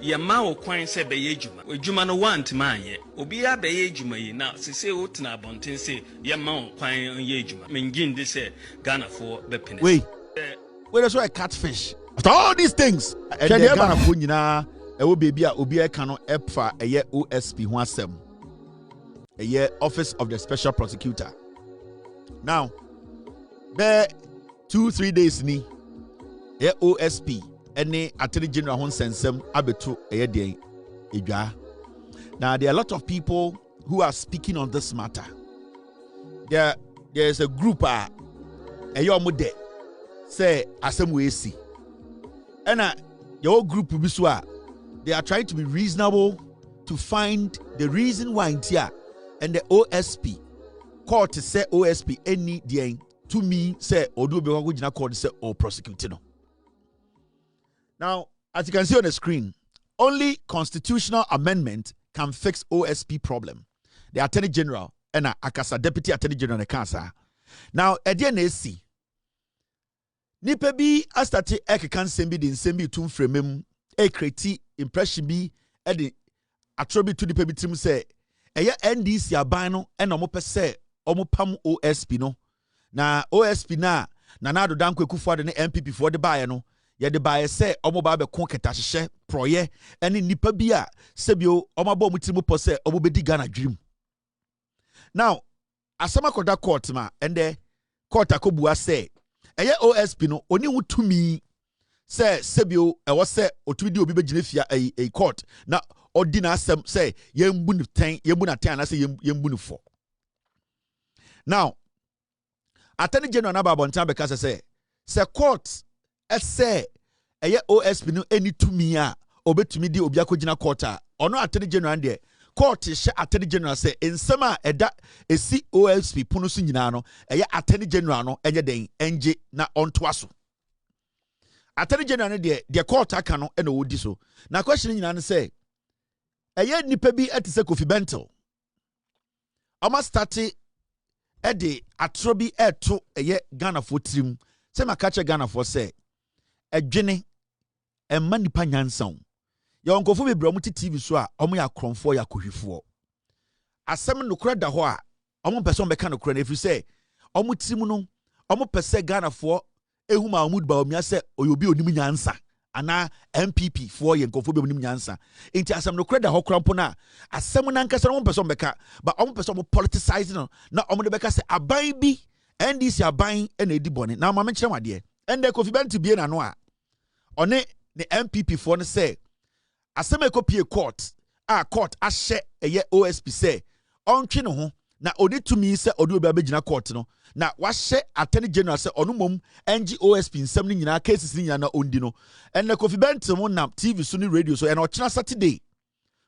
Yama o kwan se beye juma. Juma no want man ye. Obi a beye juma yi na se o tena bonten se yama o kwan ye juma. Mengin de se Ghana for be pene. Wait, that's why catfish. After all these things, and the Ghana for nyina e wo baby a obi e ka no efa eye OSP ho asem. Eye Office of the Special Prosecutor. Now, be 2-3 days ni eye OSP any Attorney General hon sensem abetu eye edwa. Now there are a lot of people who are speaking on this matter. There is a group omude say asem we see. And your group bi so they are trying to be reasonable to find the reason why here and the OSP court say OSP any dey to me say odu be go gina court say or prosecute no. Now, as you can see on the screen, only constitutional amendment can fix OSP problem. The Attorney General and Akasa Deputy Attorney General the cancer. Now, ADNSC nipa bi astati ekekan sembi de nsembi tum fremem e kreti impression bi e de atrobi to nipa bi trim say eye NDC aban no e na omopese omopam OSP no na OSP na Nana Danko Akufo-Addo ne MPP for the buyer no ye de buyer say omoba be kon keta hye proye ene nipa bi a sebio omabo omutrim po say omobedi Ghana dream. Now asama koda court ma ende court akobua say eye OSP no oni wutumi say sebio e wo say otumi di obi begine fia a court na ordinary asem say yembu ni 10 yembu na 10 na say yembu ni 4. Now Attorney General na babontan be kase say court say eye OSP no eni tumi a obetumi di obi akogina court a ono Attorney General de court hye Attorney General say ensema eda esi OSP pono so nyina no eye Attorney General no enye den enje na onto aso. Attorney General no de court aka no e na wodi so. Na question nyina no say eye nipa bi etise Kofi Bentil ama start e de atrobi eto eye Ghana for trim say makache Ghana for say edwene emma nipa nyansan ya onkofo bebre omo TV so a omo ya kronfo ya kohwifo asem no kura da ho a omo person be ka no kura na efri say omo tim no omo pese Ghana for ehuma omud ba omia say oyobi onim nyansa ana MPP for ye onkofo be onim nyansa enti asem no kura da ho krampo na asem na nkasa omo person be ka ba omo person omo politicize no na omo de be ka say aban bi NDC aban e na edi bone na ma menkyere wade ende Kofi Bentil bie na no a one the MPP for no say asema ekopie court ahye eye OSP say ontwe no ho na oni tumi say odi obi abegina court no na wahye Attorney General say onu mom NG OSP nsem ni nyina cases ni nyina na ondi no enne Kofi Bentil mo na TV so ni radio so ene ochina Saturday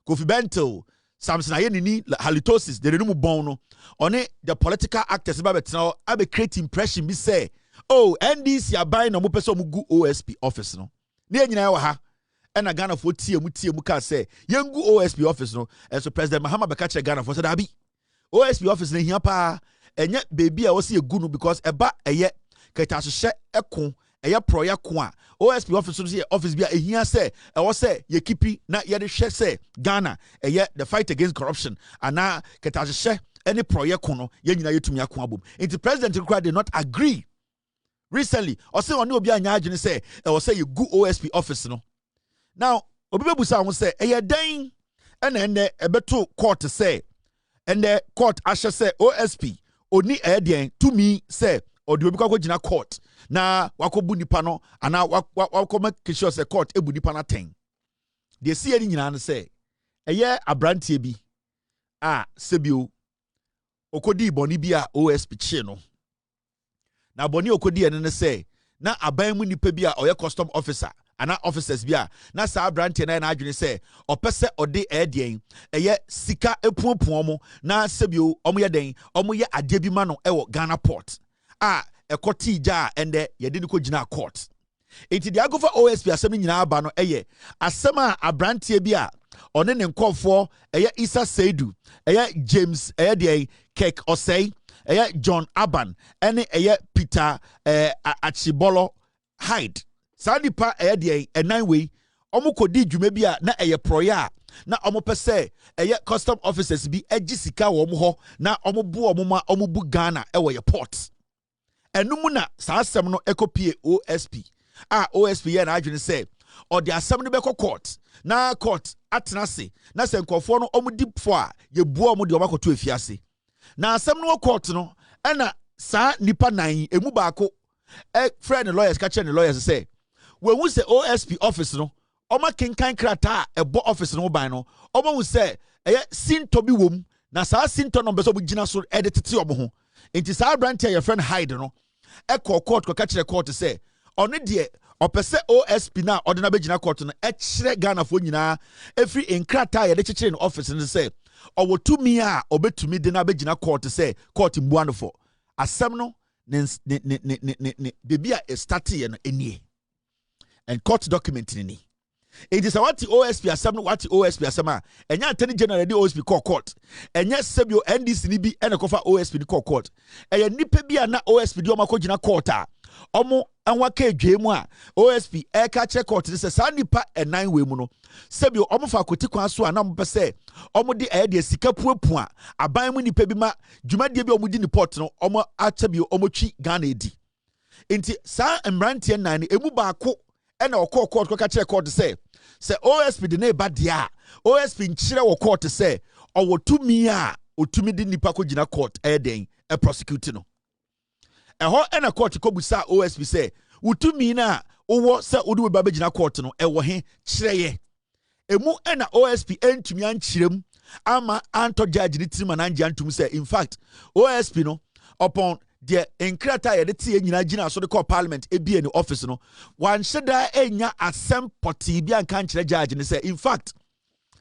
Kofi Bentil Samson ayenini halitosis de renu mu bon no one the political actors ba betena abe create impression bi say oh NDC aban na mo pese mo gu OSP office no ne nyina wa ha ena Ghana for tie mu ka say yengu OSP office no so President Mahama beka che Ghana for say dabi OSP office na hia pa enye baby a wo se egu no because eba eye keta hye ekon eye proya ko a OSP office no say office bia ehia say e wo say ye kipi na ye de hye say Ghana eye the fight against corruption ana keta hye any proya ko no ye nyina yetumi akon abom enti president Kura did not agree recently or say oni obi anya agene say e wo say ye gu OSP office no. Now, Obibebusa won say, "Eye den ene ebeto court say, and the court asha say OSP oni den to me say odi obi kwa gina court na wakobu nipa no ana wakoma kisho say court ebu nipa na 10." De see any nyina no say, "Eye abrantie bi sebio okodi boni bi a OSP chi no." Na boni okodi ene ne say, na aban mu nipa bi a oye custom officer ana officers bia na sa brante na adwene se opese ode edien eye sika epuopun mo na sebio omo ye den omo ye ade bi ma no ewo Ghana port ekoti ja ende ye de ko gina court enti de agofa OSP asem nyina aba no eye asem a abrante bia one ne nkofo eye Isa Seidu eye James eye de Kek Osei eye John Aban ene eye Peter Achibolo Hyde Sadipa eye enan we ɔmo kɔdi dwuma bi a na ɛyɛ proya na ɔmo pɛ sɛ ɛyɛ custom officers bi ɛgye sika wɔ ɔmo hɔ na ɔmo bu ɔmo ma ɔmo bu Ghana ɛwɔ yɛ port ɛno mu na saa asɛm no ɛkɔpie OSP a OSP yɛ na adwene sɛ ɔde asɛm no bɛkɔ court na court atena se na sɛ nkɔfoɔ no ɔmo di fo a yɛbua ɔmo de ɔmo akɔto afiase na asɛm no wɔ court no ɛna saa nipa nan emu baako friend lawyers ka kyerɛ ne lawyers sɛ wɔn sɛ OSP office no ɔmo kenkan krataa ɛbɔ office no ban no ɔmo hu sɛ ɛyɛ sinto bi wom na saa sinto no bɛsɛ ɔmo gyina so ɛde tete ɔmo ho nti saa aberante a yɛ friend hide no ɛkɔ court kɔka kyerɛ court sɛ ɔno deɛ ɔpɛ sɛ OSP na ɔde na bɛgyina court no ɛkyerɛ Ghanafoɔ nyinaa ɛfiri nkrataa yɛde kyekyere no office no sɛ ɔwɔ tumi a ɔbɛtumi de na bɛgyina court sɛ court mbua no fo asɛm no ne beebi a ɛstarteɛ no ɛnie and court document ni it is what OSP asɛm no what OSP asɛm a ɛnyɛ attorney general de OSP call court ɛnyɛ sɛbio NDC ni bi ɛna kɔfa OSP ni call court ɛyɛ nipa bi a na OSP di ɔmo akɔgyina court a ɔmo anwa ka edwe mu a OSP ɛka kyerɛ court sɛ saa nipa ɛnan wɔ mu no sɛbio ɔmo fa akoti kwan so a na mo pɛ sɛ ɔmo de ɛyɛ de sika puapu a aban mu nipa bi ma dwumadie bi ɔmo di ne port no ɔmo akyɛbio ɔmo twi Ghana edi nti saa mmeranteɛ nan no emu baako ɛna ɔkɔ court kɔka kyerɛ court sɛ OSP de ne ba dia OSP nkyerɛ wɔ court sɛ ɔwɔ tumi a otumi de nipa kɔ gyina court ɛden ɛ prosecute no ɛhɔ ɛna court kɔbusa OSP sɛ utumi na ɔwɔ sɛ ɔde ba gyina court no ɛwɔ he kyerɛyɛ emu ɛna OSP ɛntumi ankyerɛm ama anto judge ne tirima na angye antum sɛ in fact OSP no upon the nkrata yɛde tie nyina gyina so de call parliament ebie ne office no wan hyeda enya asɛm pɔtee bi anka nkyerɛ judge ne sɛ in fact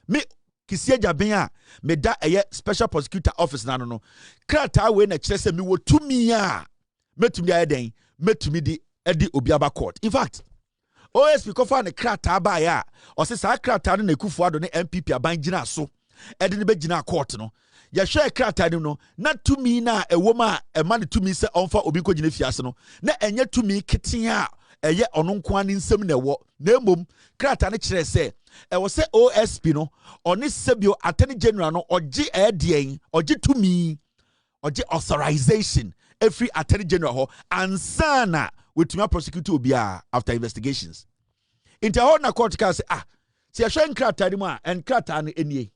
me kisie jaben a me da ɛyɛ special prosecutor office na no krata we na kyerɛ sɛ me wɔ tumi a metumi ayɛ den metumi di edi obi aba court in fact OSP kofa ne krata ba ya ɔse saa krata no na Akufo Addo ne MPP aban gyina so ɛde ne bɛgyina court no yɛhwɛ krata no no na tumi na ɛwɔ ma ɛma ne tumi sɛ ɔmfa obi kɔgyina fiase no na ɛnyɛ tumi keten a ɛyɛ ɔno nko an nsɛm na ɛwɔ na mmom krata no kyerɛ sɛ ɛwɔ sɛ OSP no ɔne sɛbio attorney general no ɔgye ɛdeɛn ɔgye tumi ɔgye authorization every attorney general hɔ ansa na wetumi prosecute obi a after investigations nti hɔ na court ka sɛ sɛ yɛhwɛ nkrata no mu a nkrata no enie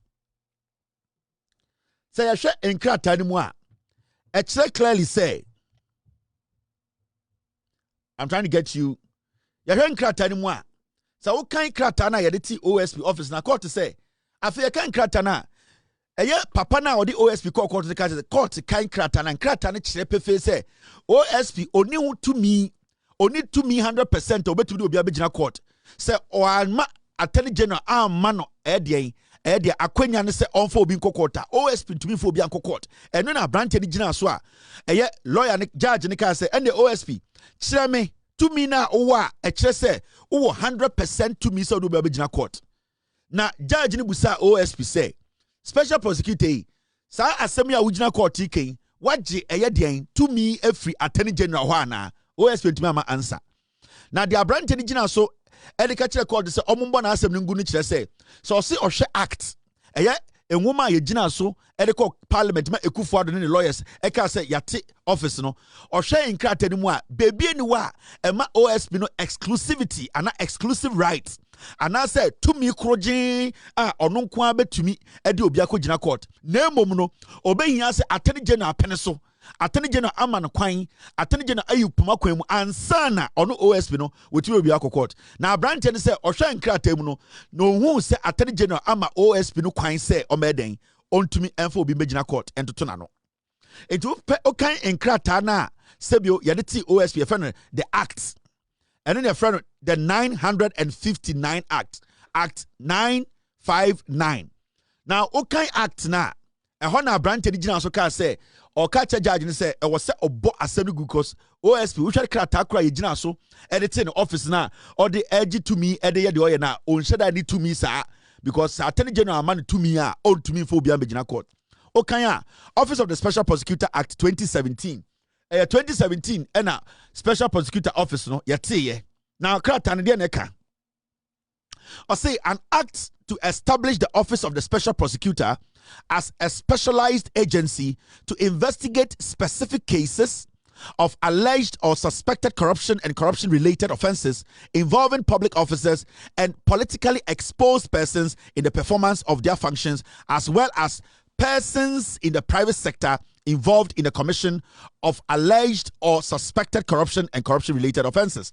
sɛ yɛhwɛ nkrata no mu a ɛkyerɛ clearly say I'm trying to get you yɛhwɛ nkrata no mu a sɛ wokan krata na yɛde ti OSP office na court sɛ afei yɛka nkrata na ɛyɛ papa na ɔde OSP call court ka sɛ court kan krata na nkrata no kyerɛ pefe sɛ OSP oni ho tumi oni tumi 100% obetumi de obi abegyina court sɛ ɔanma attorney general amma no ɛdeɛn ɛdeɛ akwanya ne sɛ ɔmfa obi nkɔ court a OSP tumi fo obi ankɔ court ɛno na branch ne gyina so a ɛyɛ lawyer ne judge ne ka sɛ ɛne OSP kyerɛ me tumi na wo a ɛkyerɛ sɛ wo 100% tumi sɛ obi abegyina court na judge ne busa OSP sɛ special prosecutor saa asɛm ya wogyina court ken wagye ɛyɛ deɛn tumi afiri attorney general hɔ ana OSP tumi ama answer na de abrante ne gyina so ɛde ka kyerɛ court sɛ ɔmombɔ na asɛm no ngu no kyerɛ sɛ ɔse ɔhwɛ act ɛyɛ enwoma a yɛgyina so ɛde kɔ parliament ma Akufo Addo ne lawyers ɛka sɛ yate office no ɔhwɛ nkrata no mu a beebie ni wa ɛma OSP no exclusivity ana exclusive rights ana sɛ tumi krogye a ɔno nko a betumi ɛde obi akɔgyina court na emom no obehia sɛ attorney general pene so attorney general ama no kwan attorney general ayi poma kwan mu ansa na ɔno OSP no wotumi obi akɔ court na abrante ne sɛ ɔhwɛ nkrata mu no na ohun sɛ attorney general ama OSP no kwan sɛ ɔmɛden ontumi ɛmfa obi mbɛgyina court ɛntoto na no enti okan nkrata na sɛbio yɛde ti OSP yɛfɛ no the act ɛno ne yɛfɛ no the 959 act 959 now okan act na ɛhɔ na abrante ne gyina so ka sɛ ɔka judge ne sɛ ɛwɔ sɛ ɔbɔ asɛm no because OSP wohwɛ krata kora yɛgyina so ɛde te ne office na ɔde ɛgye tumi ɛde yɛ de ɔyɛ na ɔnhyɛ da ne tumi saa because attorney general man tumi a ɔntumi mfa obi ambɛgyina court okan a Office of the Special Prosecutor Act 2017 2017 ɛna Special Prosecutor Office no yɛteyɛ na krata ne deɛ ne ka Or say an act to establish the office of the special prosecutor as a specialized agency to investigate specific cases of alleged or suspected corruption and corruption-related offenses involving public officers and politically exposed persons in the performance of their functions, as well as persons in the private sector involved in the commission of alleged or suspected corruption and corruption-related offenses.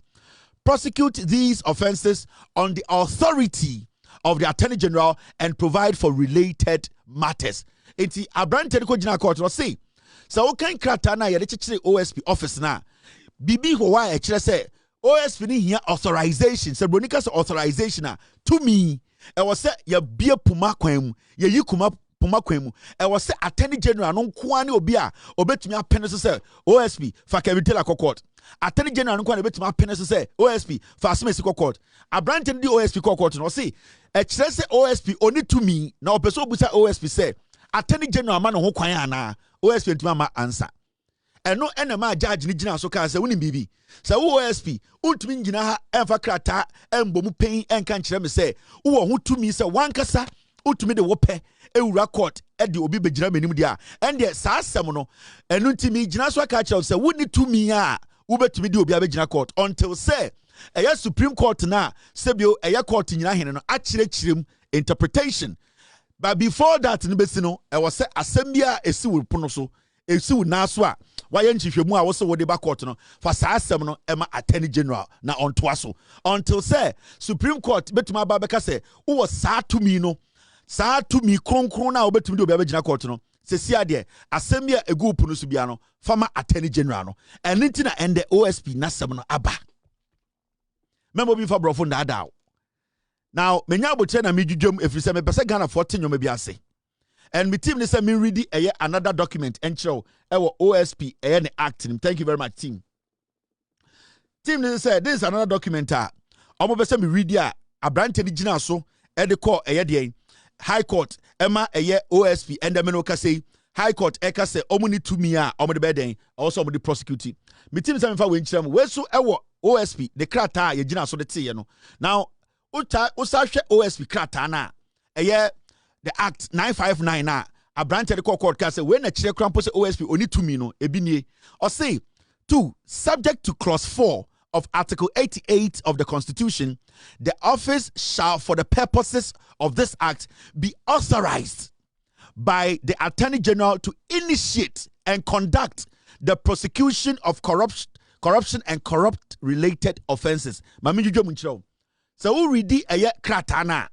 Prosecute these offenses on the authority of the Attorney General and provide for related matters. Enti Abrante ko jina court no say so kan krata na yede chichire OSP office na bibi ho wa e kire say OSP ni hia authorization se bronika se authorization to me e was say ya bie puma kwan mu ye yi kuma puma kwan mu e was say Attorney General no nko ani obi a obetumi apene so say OSP fa Bentil court. Attorney General no nko ani obetumi apene so say OSP fa Asmesi court. Abrante di OSP court no say e kire say OSP oni to me na opeso obusa OSP say Attorney General man ho kwan ana OSP ntuma ma answer eno enema judge ni gina so ka say woni bibi say wo OSP untumi ngina ha emfa krata embomu pen enka nkire me say wo ho tumi say wankasa utumi de wo pe ewura court e de obi begina manim dia ende saa asem no eno ntimi gina so ka kire say woni tumi a wo betumi de obi abegina court until say eya Supreme Court na sebio eya court nyina hene no akire kirem interpretation. But before that, no, I was say assembia esi wo pono so esi wo naso a waye nhihwemu a wo se wo de ba court no for saa asem no ema Attorney General na ontoa so until say Supreme Court betuma ba beka say wo saa tumi no saa tumi kronkron na wo betumi de obi abegina court no se sia de assembia egu pono so bia no former Attorney General no enti na ende OSP na sem no aba membo bi fa brofo ndada. Now, menya aboche na midjum if you say me pese Ghana 14 nyoma bi ase. And my team say me ready another document enchiro ewo OSP ne act. Thank you very much team. Team say this is another document omo be say me ready abrante ni gina so e de call de High Court ema OSP and me no ka say High Court e ka say omo ni tumi a omo de be den also omo de prosecute. My team say me fa we nchira mo we so ewo OSP the krata ye gina so de tie no. Now Usashe OSP kratana the act 959 na abrante de court ka say when na kire krampo say OSP oni tumi no ebinie or say 2 subject to clause 4 of article 88 of the Constitution, the office shall for the purposes of this act be authorized by the Attorney General to initiate and conduct the prosecution of corruption and corrupt related offenses. Mami jujo munchiro. So we read the krata na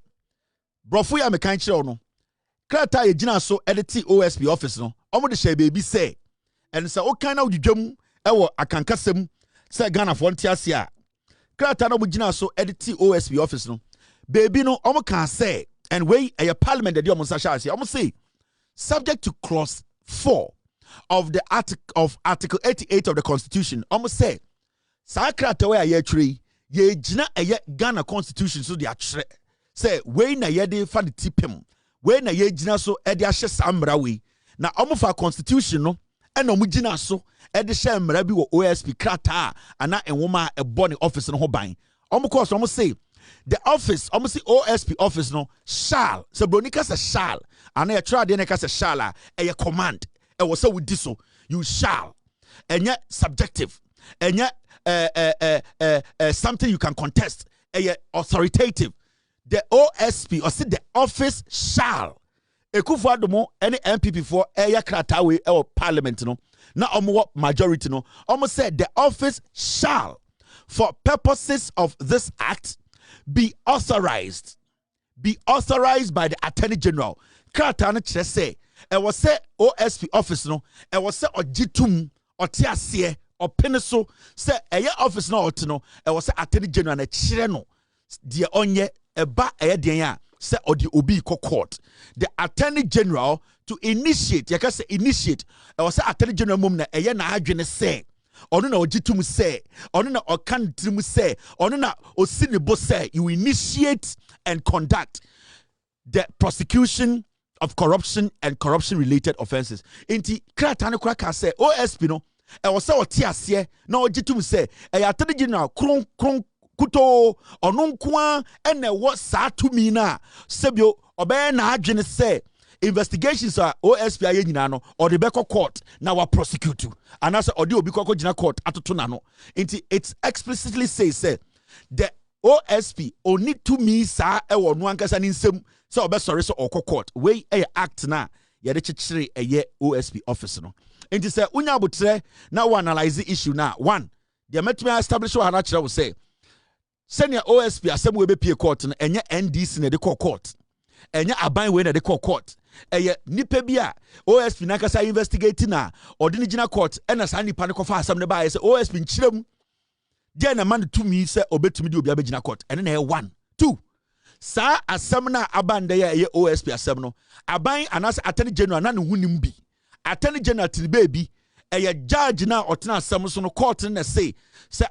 brofo ya mekan kire no krata ye gina so edit OSP office no omo de share baby say and so o kan na udwam ewo akankasem say Ghana for ntiase a krata na mo gina so edit OSP office no baby no omo kan say and we parliament de omo sha say omo say subject to clause 4 of the article 88 of the Constitution omo say sa krata we aye twere ye jina Ghana Constitution so de akyere say we na ye de fa de tipem we na ye jina so e de ahye samra we na omofa Constitution no e na omugina so e de hye mra bi wo OSP krata ana enwoma e bone office no ho ban omukọ so say the office say OSP office no shall so bronika say shall ana ye try de ne ka say shall a e command e wo say we di so you shall enye subjective enye something you can contest authoritative. The OSP or see the office shall Ekufu Adomo any MPP for kratawe or parliament no na omo majority no almost said the office shall for purposes of this act be authorized by the Attorney General. Krata no kire say e was say OSP office no e was say ogitum otiase opiniso say office no otino e was say Attorney General na kire no de onye eba den a say odi obi court the Attorney General to initiate you can say initiate e was say Attorney General mum na na adwene say ono na ogitum say ono na okantim say ono na osinebo say you initiate and conduct the prosecution of corruption and corruption related offenses. Inti krata no kraka say OSP no e wo say otiase na ogitum say Attorney General kron kuto ono nkoa ene wo saa tumi na sebio obey na adwene say investigations are OSP aye nyina no or the beko court na wa prosecute and as odi obi kwako gina court atoto na no it explicitly says say the OSP only to me sa e wo no ankasa ni nsem say obesori so okọ court we e act na ye de chichire eye OSP office no enti say unya abotre na we analyze issue na one the metme establish wa na kire wo say senior OSP asem we be pie court no enye NDC na de court enye aban we na de court eye nipa bi a OSP na kasa investigate na odini gina court ena sa nipa ne kofa asem ne ba say OSP nchirem dia na man to me say obetumi di obi abegina court ene na 1 2 sa asem na abanda ya eye OSP asem no aban anas attorney general na ne hunim bi attorney general tilbe bi eye judge na otena asem so no court na say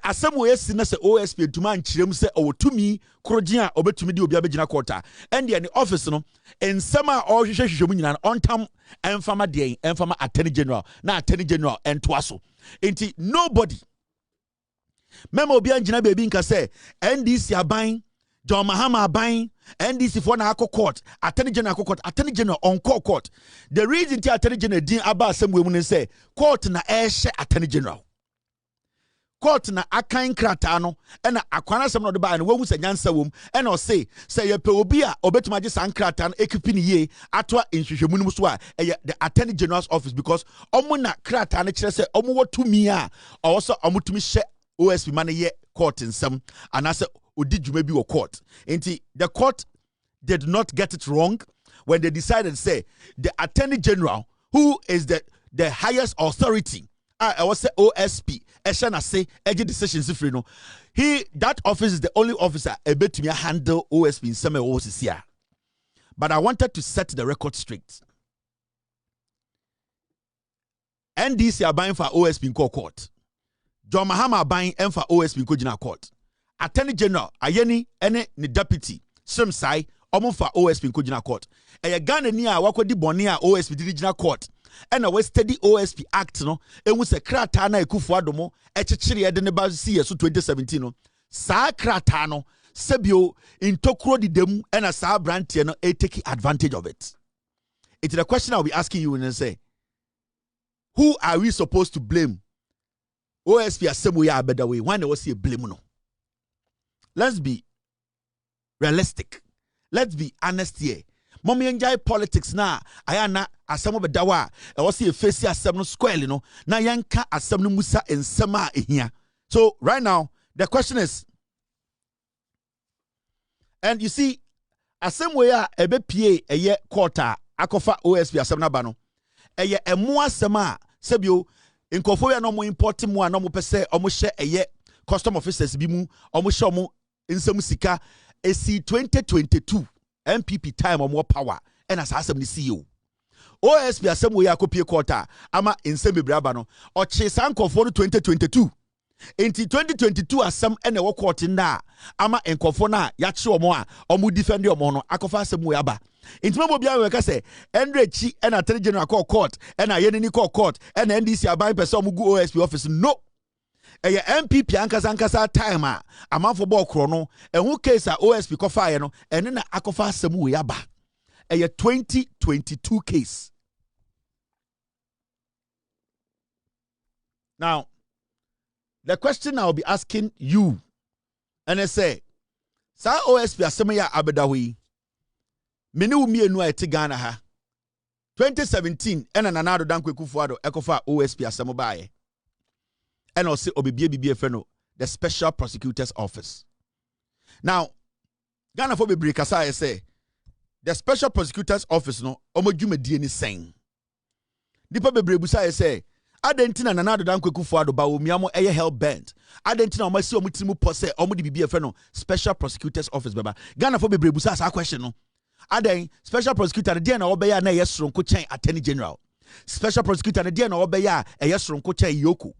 asem we yesi na say OSP ntuma nchirem say owotumi korogin a obetumi di obi abegina court a ende ne office no ensem a ohwehwehwehwemu nyina ontam enfama de enfama attorney general na attorney general entoaso enti nobody memo obi angina baby nka say NDC aban John Mahama aban NDC for na court attorney general on court the reason the attorney general din aba asem we mu say court na ehye attorney general court na akan krata no na akwana asem no de ba na wahu sa nyansa wom na o say ye pe obi a obetuma age san krata no ekipi ni ye atwa nhwehwemu no so a the attorney general's office because omo na krata no kire say omo wotumi a o so omo tumi hye OSP man ye court in some and I said did you maybe a court. The court did not get it wrong when they decided to say the attorney general, who is the highest authority, I was say OSP, Eshana say any decisions if you know. That office is the only officer able to handle OSP in some OCCR. But I wanted to set the record straight. NDC are buying for OSP in court. John Mahama buying and for OSP in Kojina court. Attorney General Ayeni ene ni deputy Srimsai omo for OSP in Kojina court. Eye Ghana ni a wakodi boni a OSP di regional court. Ena we steady OSP act no enwu se krata na ekufu adomo echichiri ede ne ba si so 2017 no. Sa krata no sebio intokro di dem ena sa brantie no take advantage of it. It's the question I'll be asking you and say, who are we supposed to blame? OSP asemu ya better way. Why was he blame no? Let's be realistic. Let's be honest here. Mommy enjoy politics na ayana asemu bedawa. I was see face asemu square no. Na yanka asemu musa ensema here. So right now the question is, and you see, asemu ya ebe pie eye quarter akofa OSP asemu na bano. Eye emu asema sebio. Inkofo ya no mo import mu ana mo pese omo hye eye custom officers bi mu omo hye omo nsem sika esi 2022 MPP time omo power na asasem ni CEO OSP asem we akopie quarter ama nsem bebraba no oche sankofo no 2022 enti 2022 asem na wo court na ama inkofo na ya che omo a omo defend omo no akofa asem we aba. Intimamo bia we ka say Chi and attorney general call court and yenini call court and NDC aban person mu go OSP office no e MPP ankasa time a amanfo ball kro no e hu case a OSP ko fire no ene na akofa asem we aba e 2022 case. Now the question I'll be asking you and I say sa OSP asem ya abedawi mene umienu a ete Ghana ha 2017 ena nanado dankwe kufuado ekofa OSP asemo baaye ena ose obibie bibie fe no the special prosecutor's office. Now Ghana for bebre kasa say the special prosecutor's office no omodwumadie ni sen dipa bebre busa say adentina nanado dankwe kufuado ba omiamo eye hell bent adentina omasi omutimu pose omudi bibie fe no special prosecutor's office baba Ghana for bebre busa sa question no Aden special prosecutor the na obeya na yesronko chen attorney general. Special prosecutor the na obeya yesronko chen yoku.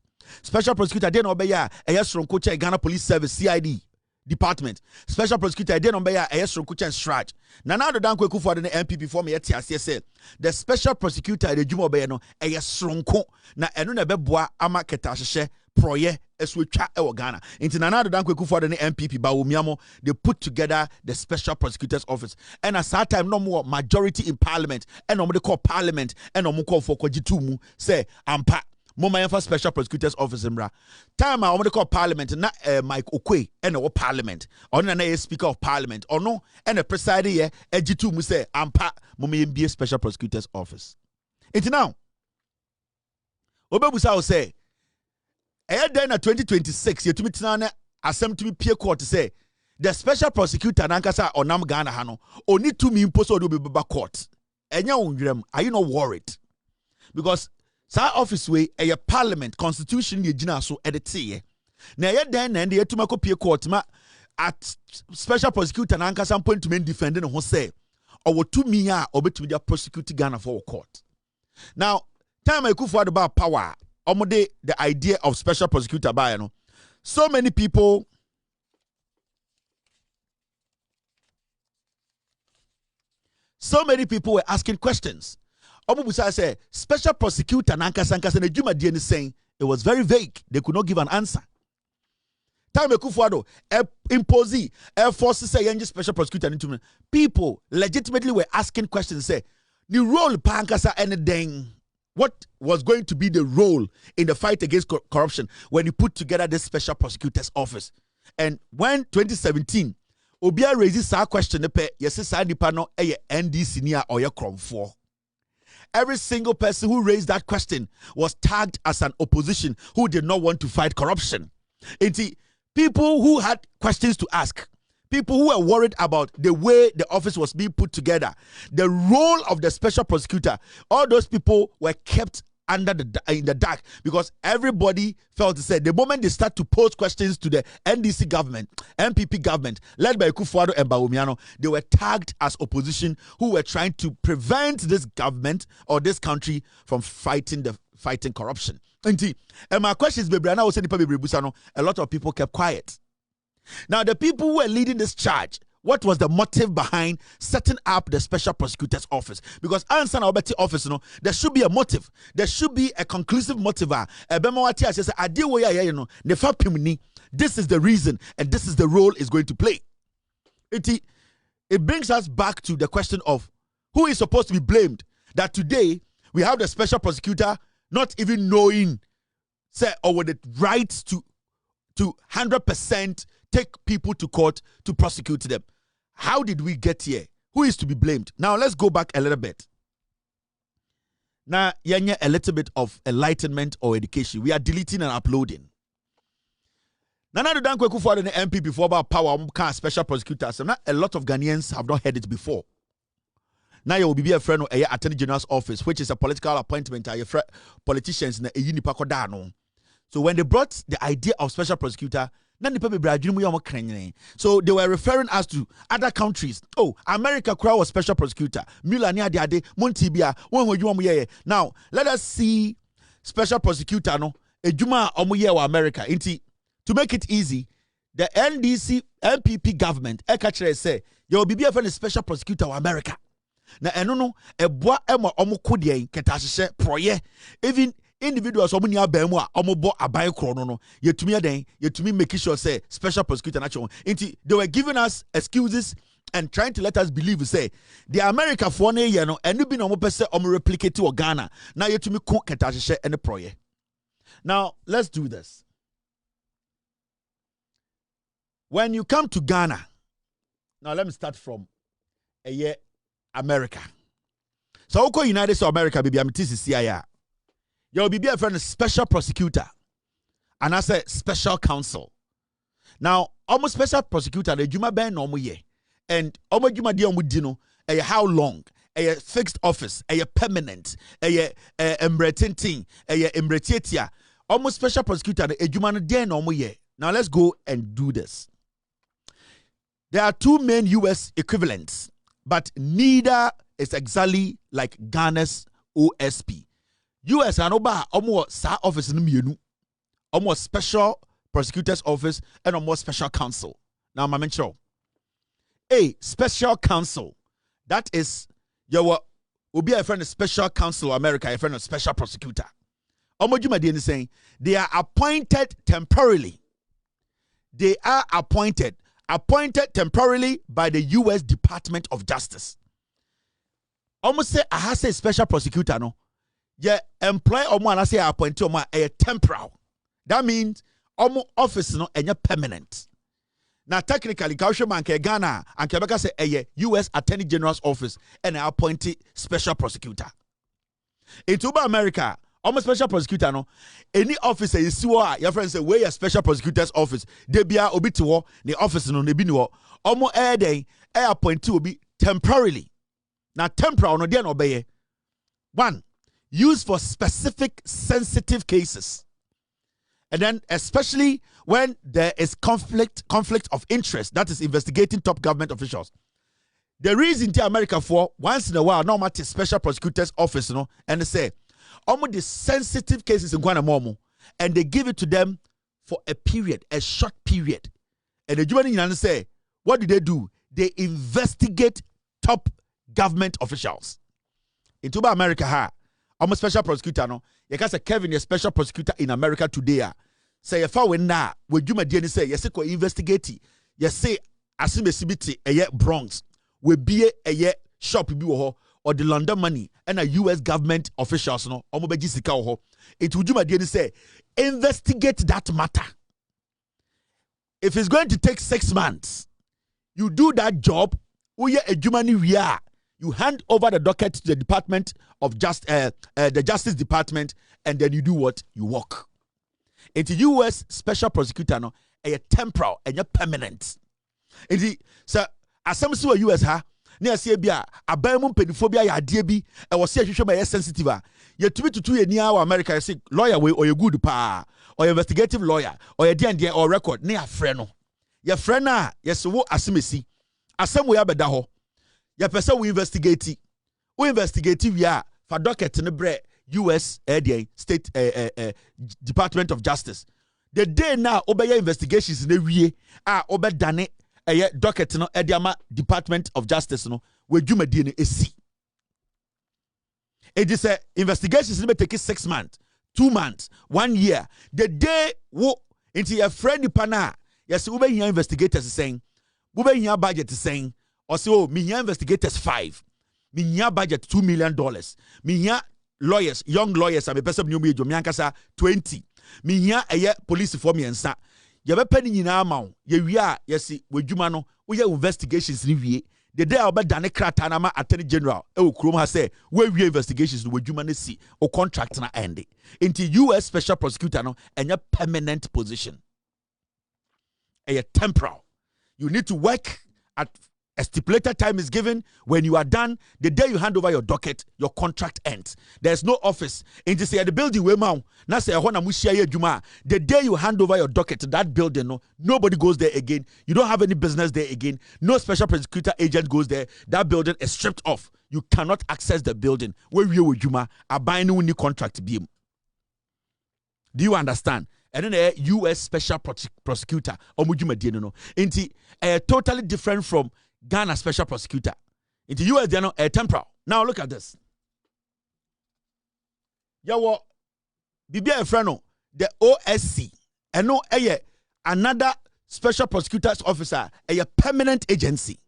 Special prosecutor the na obeya yesronko chen Ghana Police Service CID department. Special prosecutor the na obeya yesronko chen Straj. Na do danko ekufu de MPP form yeti ase the special prosecutor the dwuma obeya no yesronko na eno na beboa ama keta hye proye eswetwa e Ghana. Into Nana Dankwa Akufo-Addo ne MPP Bawumiamo, they put together the Special Prosecutor's Office. And at that time, no more majority in Parliament, and no more call Parliament, and no more call for Kojitumu, say, Ampa. Moma for Special Prosecutor's Office mbra. Time I want to call Parliament na Mike Okwe and no Parliament. Or na Speaker of Parliament or no and a presiding here ejitu mu say ampa moma be Special Prosecutor's Office. It now Obebusa will say then 2026 you to me tina asem to me peer court to say the Special Prosecutor nankasa onam Ghana hano oni to me impose or do be court. Enya unwrem, are you not worried? Because sa office way a parliament constitution ye gina so edit na ye den na ye tuma kopie court ma at Special Prosecutor na anka some point to men defending ho say or to me a obetumi dia prosecute Ghana for court. Now time Akufo-Addo about power omode the idea of Special Prosecutor by no so many people were asking questions. Obubusa say Special Prosecutor Nankasankas and Juma Diani saying it was very vague. They could not give an answer. Time Akufo-Addo impose forces say young Special Prosecutor into people legitimately were asking questions. Say the role Pankasa and then what was going to be the role in the fight against corruption when you put together this Special Prosecutor's Office. And when 2017 Obia raises a question, yes, no NDC near or your Crom 4. Every single person who raised that question was tagged as an opposition who did not want to fight corruption. People who had questions to ask, people who were worried about the way the office was being put together, the role of the Special Prosecutor, all those people were kept in the dark because everybody felt to say the moment they start to pose questions to the NDC government, MPP government, led by Akufo-Addo and Bawumiano, they were tagged as opposition who were trying to prevent this government or this country from fighting corruption. And my question is, a lot of people kept quiet. Now, the people who were leading this charge, what was the motive behind setting up the Special Prosecutor's Office? Because answer our better office, there should be a motive. There should be a conclusive motive. This is the reason, and this is the role it's going to play. It brings us back to the question of who is supposed to be blamed. That today we have the Special Prosecutor not even knowing, say, or the rights to 100% take people to court to prosecute them. How did we get here? Who is to be blamed? Now, let's go back a little bit. Now, a little bit of enlightenment or education. We are deleting and uploading. Nana Dankwa Akufo-Addo and MP before about power, Special Prosecutors. A lot of Ghanaians have not heard it before. Now you will be a friend of a Attorney General's office, which is a political appointment. Politicians in the So when they brought the idea of Special Prosecutor, so they were referring us to other countries. Oh, America was Special Prosecutor. Now let us see Special Prosecutor no ejuma omuye America. To make it easy, the NDC MPP government say there will be a Special Prosecutor of America. Na eno no eboa ema omokodie ketahye proye even individuals omuni abamu a omobo aban kro no yetumi make sure say Special Prosecutor natural. They were giving us excuses and trying to let us believe say the America for na ye no enu bi na omo pese omo replicate to Ghana na yetumi ko ketahye ene proye. Now let's do this. When you come to Ghana, now let me start from a year America. So Oko United States of America baby I'm TCCIA. You'll be a friend Special Prosecutor and I say Special Counsel. Now almost Special Prosecutor the Juma Ben no ye and almost Juma di omudino how long a fixed office a permanent a embrating thing a embratia almost Special Prosecutor the Juma no no ye. Now let's go and do this. There are two main US equivalents, but neither is exactly like Ghana's OSP. US anoba almost sa office no mienu. Almost Special Prosecutor's Office and almost Special Counsel. Now my mention. A Special Counsel. That is your will be a friend of Special Counsel of America, a friend of Special Prosecutor. Omojumadi is saying they are appointed temporarily. They are appointed temporarily by the U.S. Department of Justice. Almost say I have say special prosecutor no. Yeah, employ omo and say appoint omo a temporal. That means omo office no enye permanent. Now technically, Kaushaman ke Ghana and Quebec say a U.S. Attorney General's office and appointed special prosecutor. In Tuba America, almost special prosecutor no. Any officer you see what your friends say where your special prosecutor's office. They be obi to war the office no ne bi no. Almo air day appointed will be temporarily. Now temporal no dey no obey. One, used for specific sensitive cases. And then especially when there is conflict of interest, that is investigating top government officials. The reason to America for once in a while, no matter special prosecutor's office, you know, and they say, almost the sensitive cases in Guantanamo, and they give it to them for a period, a short period. And the German say, what do? They investigate top government officials. In Tuba America, I'm a special prosecutor, no. You can say Kevin, a special prosecutor in America today. Say if I win now, would you my say yes, ko investigate. Yes, say asimesibiti a ye Bronx will be a ye shop be or the London money and a US government officials no omobeji sika ho. It would you my say investigate that matter. If it's going to take 6 months, you do that job. We a Germany we are. You hand over the docket to the Department of the Justice Department, and then you do what? You walk. Into U.S. Special Prosecutor no, a temporal and a permanent. Inti so asem so U.S. ha na ase bia abamu peniphobia ya ade bi e wo se hwehwe ba sensitive a yetumi tutu ye nia wa America say lawyer we or you good pa or investigative lawyer or ye den or record na afre no ye frɛ na ye se wo asemesi asem we abeda ho ye pese we investigate we a fa docket ne bre US State Department of Justice. The day now obey investigations in the wie obey dane docket no ediama Department of Justice no we dwumadi ne esi. It is investigations may take 6 months, 2 months, 1 year. The day wo into your friend pana yes we be investigators saying we be budget saying or say oh me investigators 5 me budget $2 million me lawyers, young lawyers, I'm a person new me Jomiankasa 20. Me here a police for me and sa. You have a penny in our mount. We are, yes, with Jumano, we have investigations review. The day I'll be done a cratanama attorney general. Oh, Chrome has said, where we investigations with Jumani see or contract na end. Into US special prosecutor no and your permanent position. A temporal. You need to work at a stipulated time is given. When you are done, the day you hand over your docket, your contract ends. There's no office. In this the building we mount. The day you hand over your docket to that building, no, nobody goes there again. You don't have any business there again. No special prosecutor agent goes there. That building is stripped off. You cannot access the building. Where we with Juma are buying new contract beam. Do you understand? And then a US special prosecutor Omujuma Dienno. Inti totally different from Ghana special prosecutor. Into US, they are temporal. Now look at this. Yawo Bibia Freno, the OSC, and no another special prosecutor's officer, a permanent agency.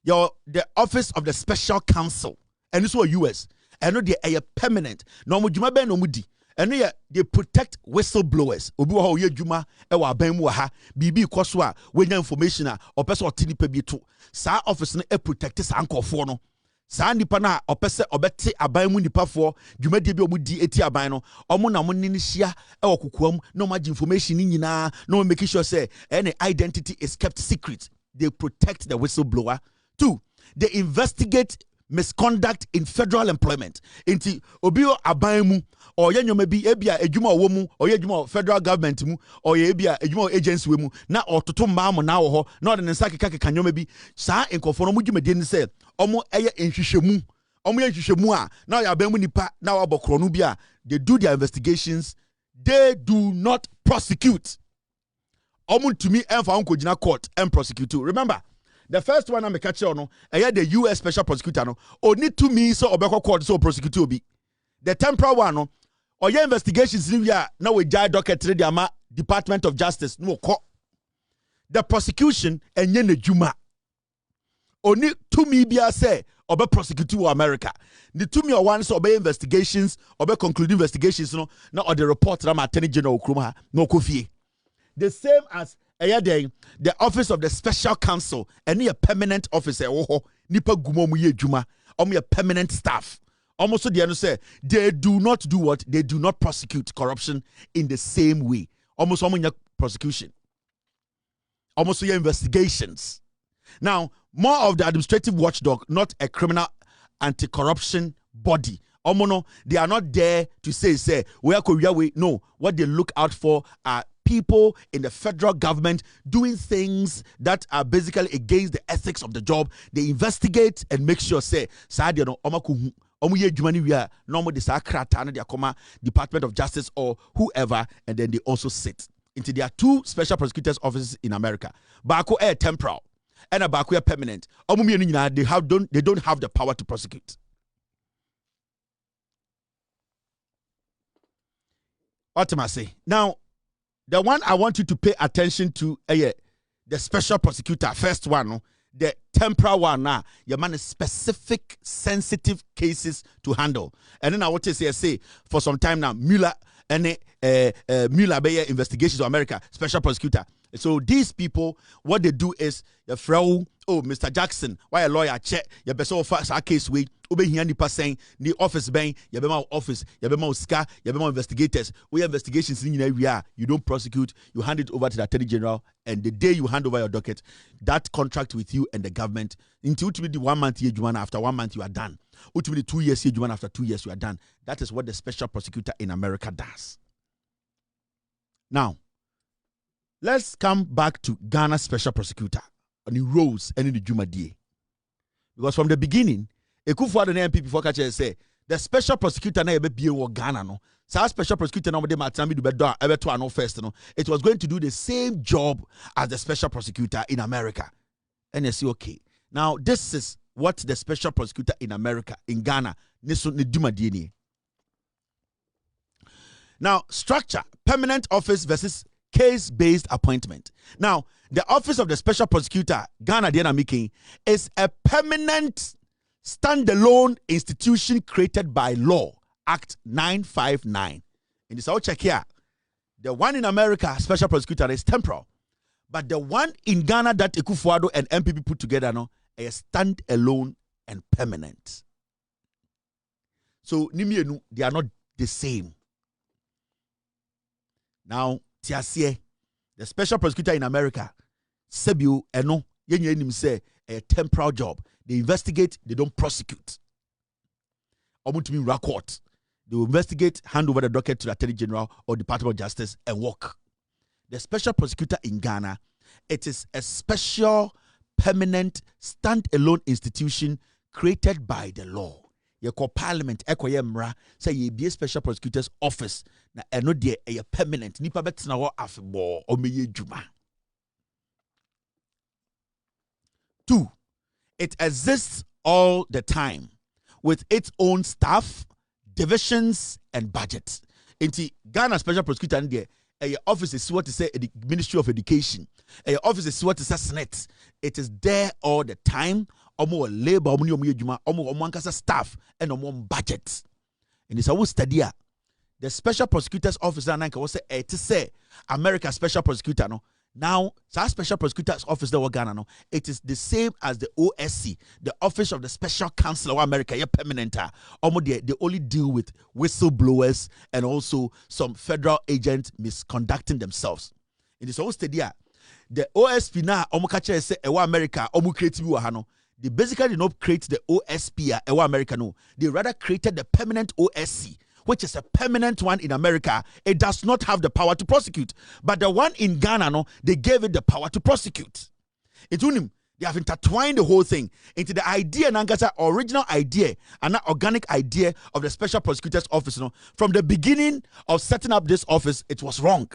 The office of the special counsel, and this was US, and no they a permanent. No mujuma ben no mudi. And they protect whistleblowers. Obi wa ye juma e wa ban mu ha bibi koso a wenya information a opese otini pa bi to sa office no e protect sa ankofo no sa nipa na opese obete aban mu nipa fo juma de bi omudi eti aban no omo na mo ni hia e wo kokoam no ma information ni nyina no make sure say any identity is kept secret. They protect the whistleblower. 2, they investigate misconduct in federal employment. Inti obio aban mu or ye nyoma bi ebia adwuma wo mu or ye adwuma federal government mu or ye ebia adwuma agency we mu na ototo mba mo na wo ho na odene nsa keka nyoma bi saa enkofo no mu dwumade ni se omo eye enhwehwemu omo ye nhwehwemu a na ya aban mu nipa na wa bokro no bi a they do their investigations. They do not prosecute. Omo tumi emfa onko gina court and prosecute. Remember, the first one I'm catch on, the US special prosecutor no, only to me so obeko court so prosecute obi. The temporal one no, or your investigations in here now we jai docket the Department of Justice no ko the prosecution and yen juma only to me be say obe prosecute America the to me or one so obe investigations obe conclude investigations no na or the report that attorney general Kruma no Kofi the same as the office of the special counsel and a permanent officer nipa gumo mu ye juma a permanent staff. Almost the end say they do not do what? They do not prosecute corruption in the same way. Almost prosecution. Almost your investigations. Now, more of the administrative watchdog, not a criminal anti-corruption body. Omono, they are not there to say, where Korea we no. What they look out for are people in the federal government doing things that are basically against the ethics of the job. They investigate and make sure say, normal Department of Justice or whoever, and then they also sit. Into there are two special prosecutors offices in America. Bako air temporal and a Bako permanent. They don't have the power to prosecute. What am I saying? Now, the one I want you to pay attention to, the special prosecutor, first one, the temporal one now, your man is specific, sensitive cases to handle. And then I want to say for some time now, Mueller and Mueller Bayer investigations of America, special prosecutor. So these people, what they do is, the Frau, Mr. Jackson, why a lawyer check, your best offer our case way, obey here the saying, the office bang, your bema office, your bema ska, your bema investigators, we investigations in area, you don't prosecute, you hand it over to the Attorney General, and the day you hand over your docket, that contract with you and the government, into ultimately 1 month year, after 1 month you are done. Ultimately 2 years year, after 2 years you are done. That is what the special prosecutor in America does. Now, let's come back to Ghana special prosecutor and the roles and in the Juma DA. Because from the beginning, Ekufuado and MPP for catch say the special prosecutor na be Ghana no. So special prosecutor na de matami do bedo ebeto ano first no. It was going to do the same job as the special prosecutor in America. And you say okay. Now this is what the special prosecutor in America in Ghana ne Juma DA ni. Now, structure, permanent office versus case-based appointment. Now, the office of the special prosecutor, Ghana Diana Miki, is a permanent standalone institution created by law, Act 959. In this, I'll check here. The one in America, special prosecutor, is temporal. But the one in Ghana that Ekufuado and MPP put together, no, is standalone and permanent. So, Nimienu, they are not the same. Now, Tiasie, the special prosecutor in America, Sebiu Eno, Yen say a temporal job. They investigate, they don't prosecute. Omutumi record. They will investigate, hand over the docket to the Attorney General or Department of Justice and walk. The special prosecutor in Ghana, it is a special, permanent, stand-alone institution created by the law. Your parliament, Ekoyemra, say ye be a special prosecutor's office. Na eno de a permanent. Nipa betina wo afebo o meye juma. 2. It exists all the time with its own staff, divisions, and budget. Inti Ghana special prosecutor and there, a office is what to say the Ministry of Education. A office is what to say Senate. It is there all the time. Omo labor, omo staff, and omo budget. And it's always study. The special prosecutor's office was to say America special prosecutor no. Now, that special prosecutor's office that Ghana no, it is the same as the OSC, the office of the special counsel of America. Yeah, permanent. They only deal with whistleblowers and also some federal agents misconducting themselves. In this whole study, the OSP now omo say America omo creative wahano. They basically did not create the OSP America, no. They rather created the permanent OSC, which is a permanent one in America. It does not have the power to prosecute. But the one in Ghana, no, they gave it the power to prosecute. They have intertwined the whole thing into the idea, Nangasa original idea, and that organic idea of the special prosecutor's office. No. From the beginning of setting up this office, it was wrong.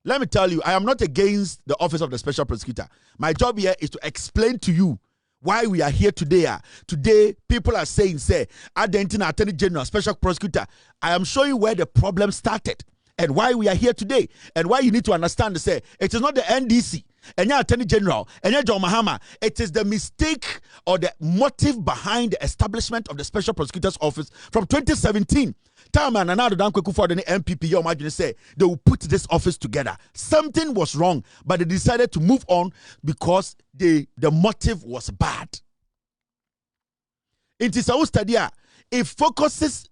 Let me tell you, I am not against the office of the special prosecutor. My job here is to explain to you why we are here today. Today, people are saying, say, Argentina Attorney General, Special Prosecutor. I am showing where the problem started and why we are here today. And why you need to understand, say, it is not the NDC, and your Attorney General, and your John Mahama. It is the mistake or the motive behind the establishment of the Special Prosecutor's Office from 2017. Time and another Dan Kweku for the MPP, you imagine say they will put this office together. Something was wrong, but they decided to move on because the motive was bad. It is our study. It focuses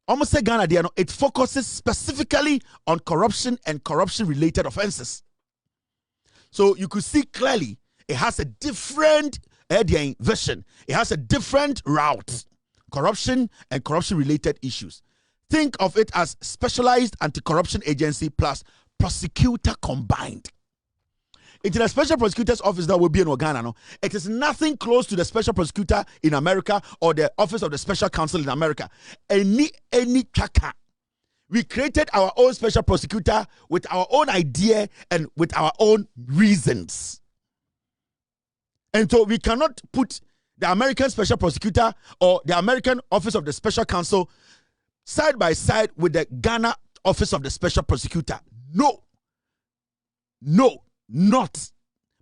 almost say Ghana there. It focuses specifically on corruption and corruption-related offenses. So you could see clearly it has a different version. It has a different route. Corruption and corruption-related issues. Think of it as specialized anti-corruption agency plus prosecutor combined. It's the Special Prosecutor's Office that will be in Ghana. No? It is nothing close to the Special Prosecutor in America or the Office of the Special Counsel in America. Any chaka. We created our own Special Prosecutor with our own idea and with our own reasons. And so we cannot put the American Special Prosecutor or the American Office of the Special Counsel side by side with the Ghana Office of the Special Prosecutor. No, not.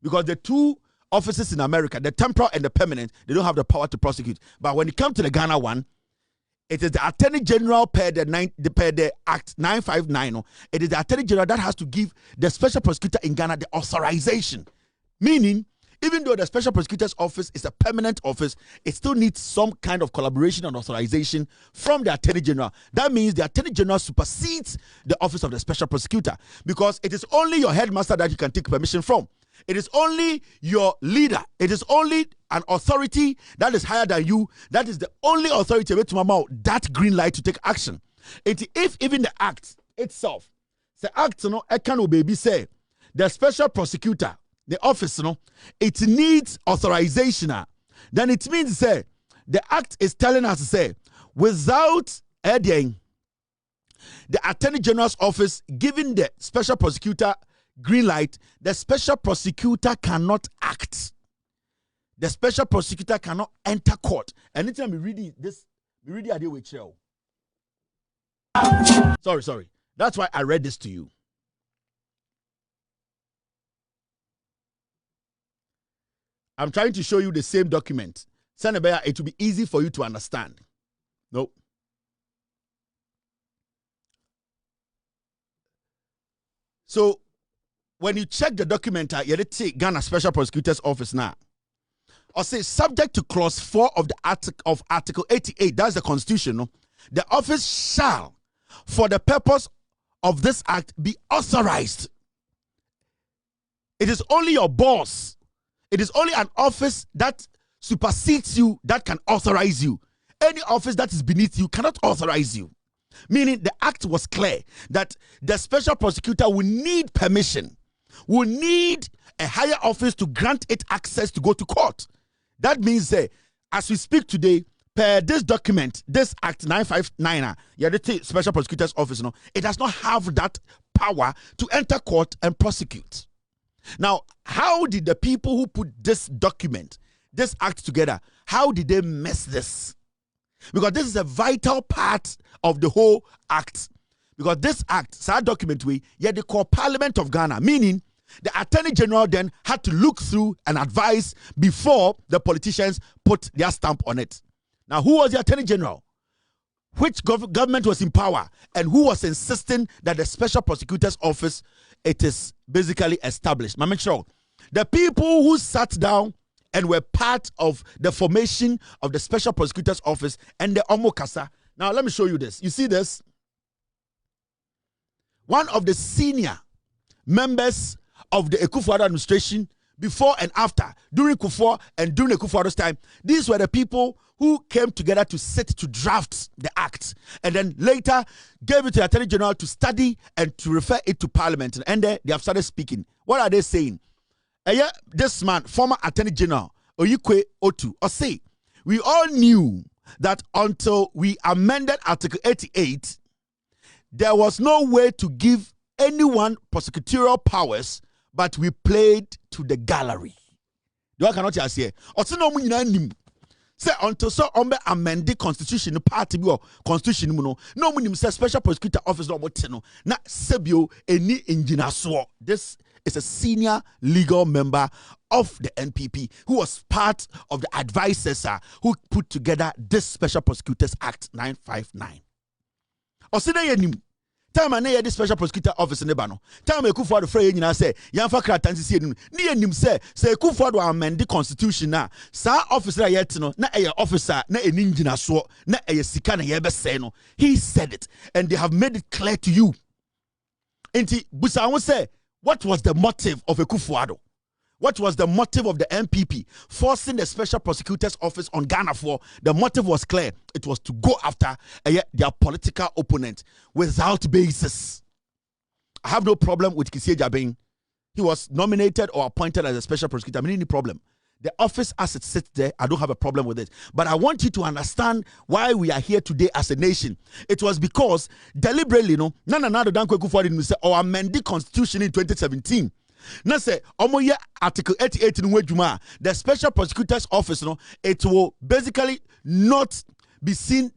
Because the two offices in America, the temporal and the permanent, they don't have the power to prosecute. But when it comes to the Ghana one, it is the Attorney General per the Act 959. It is the Attorney General that has to give the Special Prosecutor in Ghana the authorization. Meaning, even though the Special Prosecutor's Office is a permanent office, it still needs some kind of collaboration and authorization from the Attorney General. That means the Attorney General supersedes the Office of the Special Prosecutor because it is only your headmaster that you can take permission from. It is only your leader. It is only an authority that is higher than you. That is the only authority with that green light to take action. If even the act itself, the act, I can baby say the Special Prosecutor, the office, it needs authorization. Then it means say the act is telling us to say without adding the Attorney General's office giving the Special Prosecutor green light, the Special Prosecutor cannot act. The Special Prosecutor cannot enter court. Anytime we read this, we read the idea with you. Sorry. That's why I read this to you. I'm trying to show you the same document. Senebeya, it will be easy for you to understand. No. So, when you check the document, you take Ghana Special Prosecutor's Office now. Or say, subject to clause 4 of the Article 88, that's the Constitution, no? The office shall, for the purpose of this act, be authorized. It is only your boss. It is only an office that supersedes you that can authorize you. Any office that is beneath you cannot authorize you. Meaning the act was clear that the Special Prosecutor will need permission, will need a higher office to grant it access to go to court. That means as we speak today, per this document, this Act 959, the Special Prosecutor's Office, it does not have that power to enter court and prosecute. Now, how did the people who put this document, this act together, how did they mess this? Because this is a vital part of the whole act. Because this act, that document, they call Parliament of Ghana, meaning the Attorney General then had to look through and advise before the politicians put their stamp on it. Now, who was the Attorney General? Which government was in power? And who was insisting that the Special Prosecutor's Office, it is basically established? Make sure the people who sat down and were part of the formation of the Special Prosecutor's Office and the Omokasa. Now, let me show you this. You see this? One of the senior members of the Akufo-Addo administration before and after, during Kufuor and during Akufo-Addo's time, these were the people who came together to sit to draft the act and then later gave it to the Attorney General to study and to refer it to Parliament. And then they have started speaking. What are they saying? This man, former Attorney General, Oyikwe Otu, or say, we all knew that until we amended Article 88, there was no way to give anyone prosecutorial powers, but we played to the gallery. You cannot hear say. Ɔte no mu nyina nim. Say until so amend the constitution party or constitution no munim say special prosecutor office no no na sebio any engineer so. This is a senior legal member of the NPP who was part of the advisors who put together this Special Prosecutors Act 959. Osina yenim time na ye this special prosecutor office ne ba no time Ekufuado the frey nyina say yamfa kratansi sie nim ne yenim say Ekufuado amend the constitution na sa officer yet no na eye officer na eni ngina so na eye sika na ye be say no. He said it and they have made it clear to you. Enti busa won say what was the motive of Ekufuado? What was the motive of the NPP forcing the Special Prosecutor's Office on Ghana for? The motive was clear. It was to go after their political opponent without basis. I have no problem with Kisie Jabin. He was nominated or appointed as a Special Prosecutor. I mean, any problem. The office as it sits there, I don't have a problem with it. But I want you to understand why we are here today as a nation. It was because deliberately, Nana Dankwa Ekufuado said, or amend the constitution in 2017. Now say omoye article 88 in Wejuma, the Special Prosecutor's Office, it will basically not be seen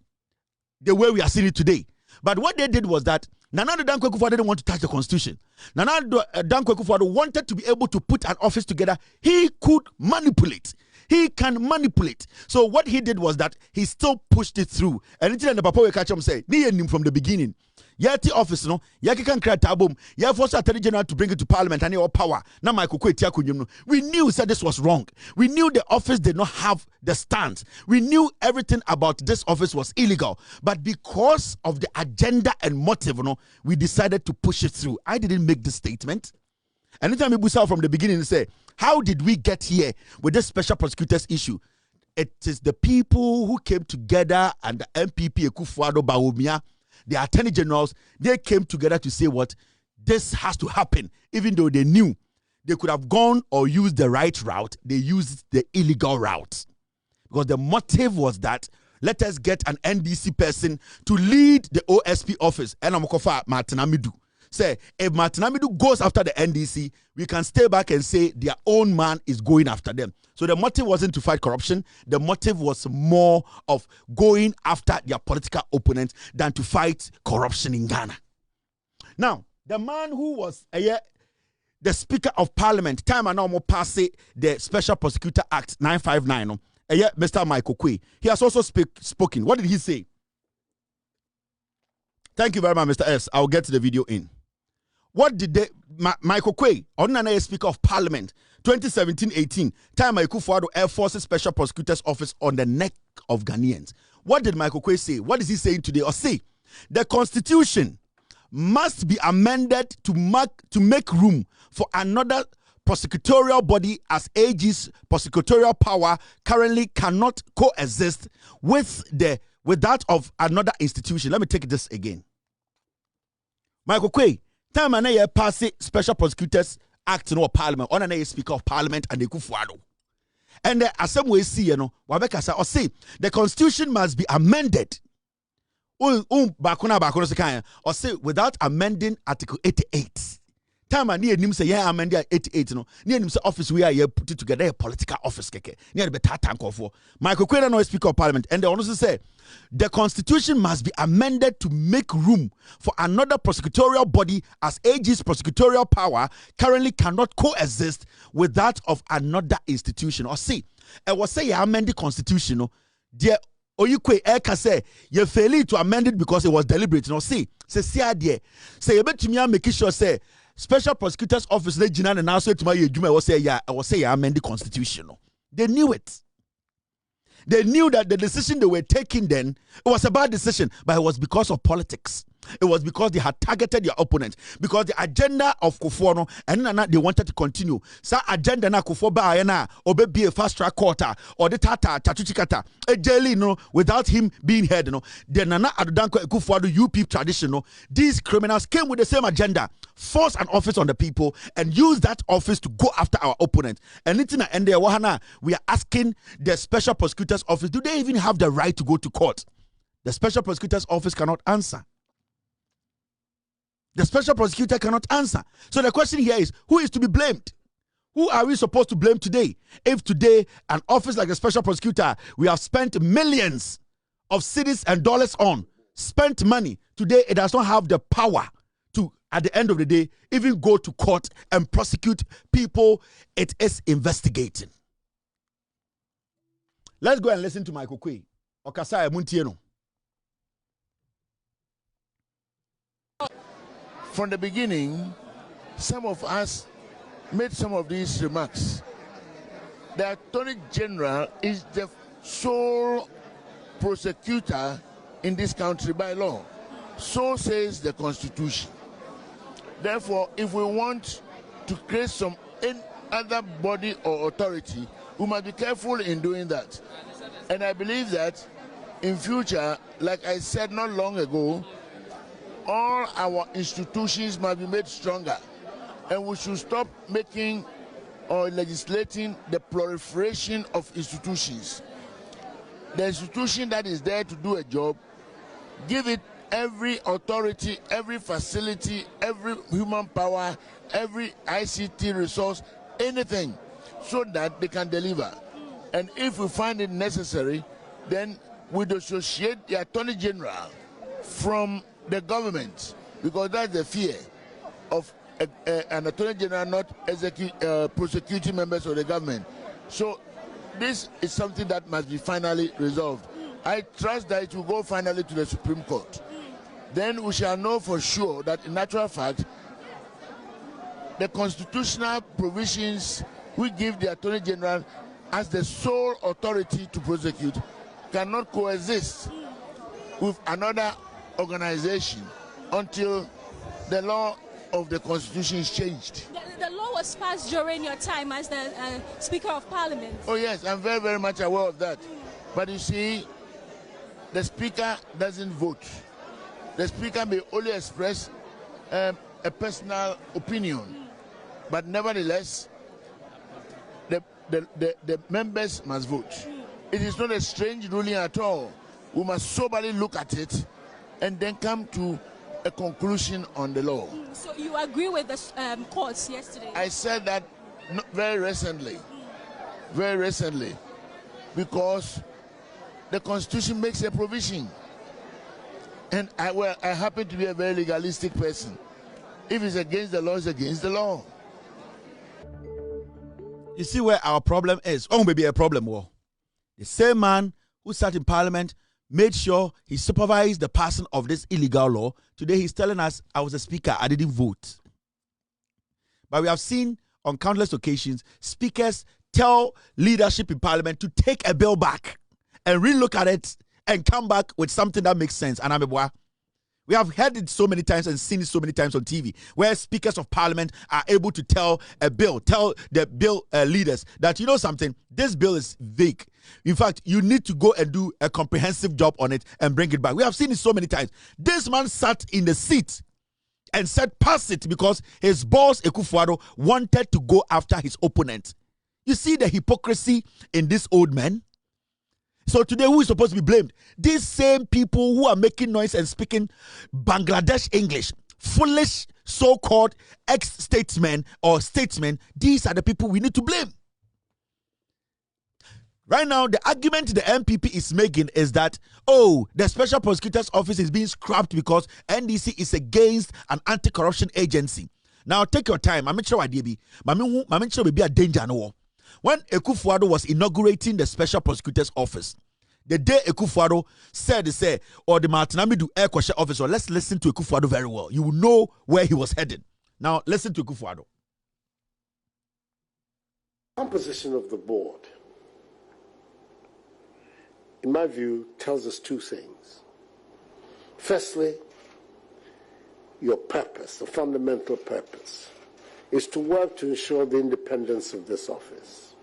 the way we are seeing it today. But what they did was that Nana Dankwa Ekufuado didn't want to touch the constitution. Nana Dankwa Ekufuado wanted to be able to put an office together. He could manipulate. He can manipulate. So what he did was that he still pushed it through. And until the papa will catch him say, "Ni him from the beginning." Yeti office no, yaki can create tabum. Ya force Attorney General to bring it to Parliament and your power. Now my we knew that this was wrong. We knew the office did not have the stance. We knew everything about this office was illegal. But because of the agenda and motive, we decided to push it through. I didn't make this statement. Anytime we boost out from the beginning and say, how did we get here with this special prosecutors issue? It is the people who came together and the MPP Ekufuado Bawumia, the attorney generals, they came together to say what this has to happen, even though they knew they could have gone or used the right route. They used the illegal route because the motive was that let us get an NDC person to lead the OSP office. And I'm Martin Amidu. Say, if Martin Amidu goes after the NDC, we can stay back and say their own man is going after them. So the motive wasn't to fight corruption. The motive was more of going after their political opponents than to fight corruption in Ghana. Now, the man who was the Speaker of Parliament, time and now pass the Special Prosecutor Act 959, Mr. Michael Kofi, he has also spoken. What did he say? Thank you very much, Mr. S. I'll get to the video in. What did Michael Kofi, ordinary Speaker of Parliament, 2017-18, time Ekufuado Air Forces Special Prosecutor's Office on the neck of Ghanaians. What did Michael Kofi say? What is he saying today? Or say, the Constitution must be amended to make room for another prosecutorial body as AG's prosecutorial power currently cannot coexist with that of another institution. Let me take this again. Michael Kofi, time and a pass Special Prosecutors Act no Parliament on an Speaker of Parliament and Ekufuado. And the assembly see Wabeka say the Constitution must be amended. Or say without amending Article 88. Time and near him say yeah amend 88 near him say office we are put it together a political office keke near the better tank for Michael Kofi no Speaker of Parliament and they also say the Constitution must be amended to make room for another prosecutorial body as AG's prosecutorial power currently cannot coexist with that of another institution. Or see, I was say you amend the Constitution, dear Oyukwe Eka say you fail to amend it because it was deliberate. See idea. Say you bet me make sure say Special Prosecutor's Office legina and also to my I was say amend the Constitution. They knew it. They knew that the decision they were taking then, it was a bad decision, but it was because of politics. It was because they had targeted their opponent. Because the agenda of Kofi and they wanted to continue. So agenda na Kofi ba na be a fast track court or the tata tatuchikata a jelly without him being heard. The Nana Adodanko Ekufuado UP tradition. These criminals came with the same agenda, force an office on the people and use that office to go after our opponent. And we are asking the Special Prosecutor's Office, do they even have the right to go to court? The Special Prosecutor's Office cannot answer. The Special Prosecutor cannot answer. So the question here is, who is to be blamed? Who are we supposed to blame today? If today, an office like a special prosecutor, we have spent millions of cedis and dollars on, spent money, today it does not have the power to, at the end of the day, even go to court and prosecute people it is investigating. Let's go and listen to Michael Kofi. Okasa Muntieno. From the beginning, some of us made some of these remarks. The Attorney General is the sole prosecutor in this country by law. So says the Constitution. Therefore, if we want to create some other body or authority, we must be careful in doing that. And I believe that in future, like I said not long ago, all our institutions must be made stronger. And we should stop making or legislating the proliferation of institutions. The institution that is there to do a job, give it every authority, every facility, every human power, every ICT resource, anything, so that they can deliver. And if we find it necessary, then we dissociate the Attorney General from the government, because that's the fear of an Attorney General not prosecuting members of the government. So this is something that must be finally resolved. I trust that it will go finally to the Supreme Court. Then we shall know for sure that in actual fact, the constitutional provisions we give the Attorney General as the sole authority to prosecute cannot coexist with another organization until the law of the Constitution is changed. The law was passed during your time as the Speaker of Parliament. Oh yes, I'm very, very much aware of that. But you see, the Speaker doesn't vote. The Speaker may only express a personal opinion. But nevertheless, the members must vote. It is not a strange ruling at all. We must soberly look at it and then come to a conclusion on the law. So you agree with the courts yesterday? I said that very recently, because the Constitution makes a provision. And I happen to be a very legalistic person. If it's against the law, it's against the law. You see where our problem is? Oh, maybe a problem. Well, the same man who sat in Parliament made sure he supervised the passing of this illegal law. Today he's telling us, I was a speaker, I didn't vote. But we have seen on countless occasions, speakers tell leadership in Parliament to take a bill back and relook at it and come back with something that makes sense. And we have heard it so many times and seen it so many times on TV, where speakers of Parliament are able to tell the bill leaders that, you know something, this bill is vague. In fact, you need to go and do a comprehensive job on it and bring it back. We have seen it so many times. This man sat in the seat and said, pass it, because his boss, Akufo-Addo, wanted to go after his opponent. You see the hypocrisy in this old man? So today, who is supposed to be blamed? These same people who are making noise and speaking Bangladesh English, foolish so-called ex-statesmen or statesmen, these are the people we need to blame. Right now, the argument the MPP is making is that, oh, the Special Prosecutor's Office is being scrapped because NDC is against an anti-corruption agency. Now, take your time. I'm sure be a danger no. When Akufo-Addo was inaugurating the Special Prosecutor's Office, the day Akufo-Addo said, or the Martinamidu Air Question Officer, let's listen to Akufo-Addo very well. You will know where he was headed. Now, listen to Akufo-Addo. Composition of the board, in my view, tells us two things. Firstly, your purpose, the fundamental purpose, is to work to ensure the independence of this office.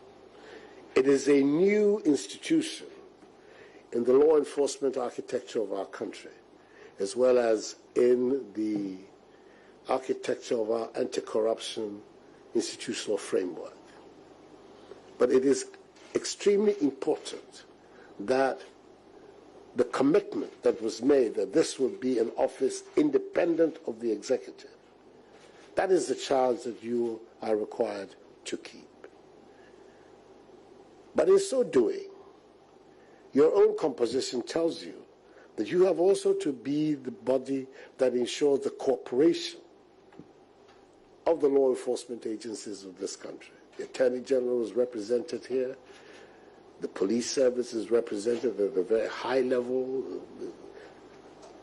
It is a new institution in the law enforcement architecture of our country, as well as in the architecture of our anti-corruption institutional framework. But it is extremely important that the commitment that was made that this would be an office independent of the executive, that is the charge that you are required to keep. But in so doing, your own composition tells you that you have also to be the body that ensures the cooperation of the law enforcement agencies of this country. The Attorney General is represented here. The police service is represented at a very high level.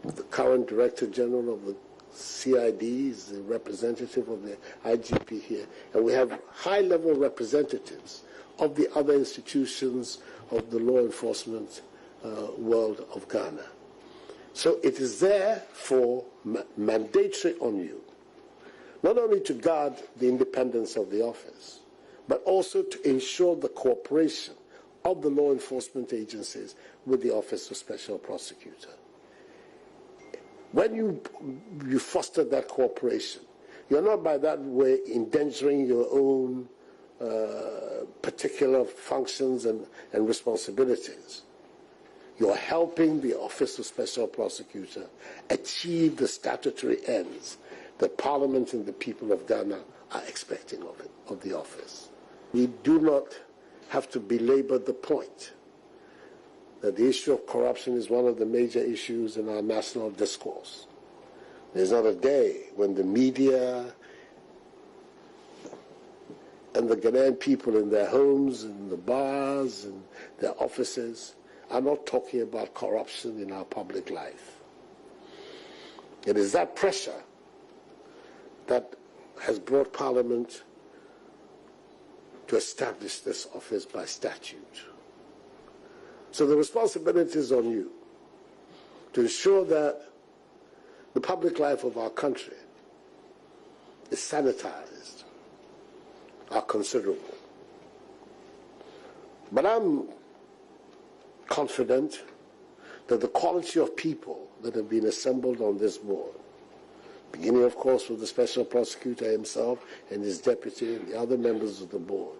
The current Director General of the CID is the representative of the IGP here. And we have high-level representatives of the other institutions of the law enforcement world of Ghana. So it is therefore mandatory on you, not only to guard the independence of the office, but also to ensure the cooperation of the law enforcement agencies with the Office of Special Prosecutor. When you foster that cooperation, you're not by that way endangering your own particular functions and responsibilities. You're helping the Office of Special Prosecutor achieve the statutory ends that Parliament and the people of Ghana are expecting of the office. We do not have to belabor the point that the issue of corruption is one of the major issues in our national discourse. There's not a day when the media and the Ghanaian people in their homes, in the bars, and their offices are not talking about corruption in our public life. It is that pressure that has brought Parliament to establish this office by statute. So the responsibility is on you to ensure that the public life of our country is sanitized, are considerable. But I'm confident that the quality of people that have been assembled on this board, beginning, of course, with the Special Prosecutor himself and his deputy and the other members of the board,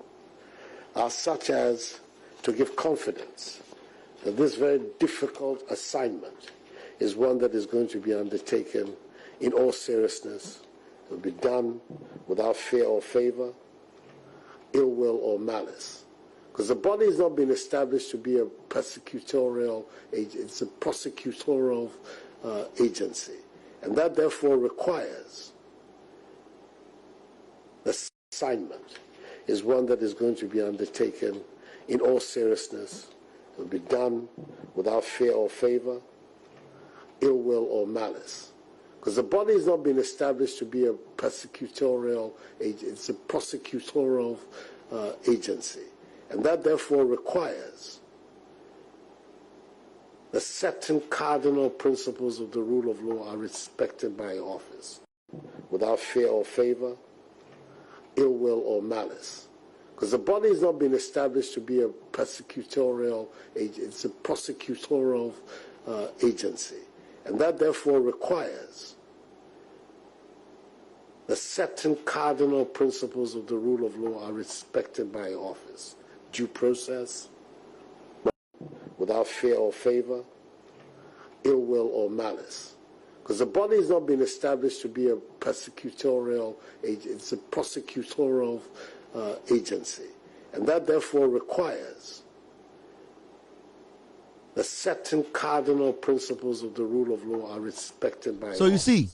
are such as to give confidence that this very difficult assignment is one that is going to be undertaken in all seriousness. It will be done without fear or favor, ill will or malice. Because the body has not been established to be a prosecutorial agency, it's a prosecutorial agency. And that therefore requires the assignment is one that is going to be undertaken in all seriousness. It will be done without fear or favor, ill will or malice. Because the body has not been established to be a prosecutorial agency, it's a prosecutorial agency. And that therefore requires the certain cardinal principles of the rule of law are respected by office, without fear or favor, ill will or malice. Because the body has not been established to be a prosecutorial agency, it's a prosecutorial agency. And that therefore requires the certain cardinal principles of the rule of law are respected by office. Due process, without fear or favor, ill will or malice. Because the body has not been established to be a prosecutorial agency, it's a prosecutorial agency. And that therefore requires the certain cardinal principles of the rule of law are respected by So you see,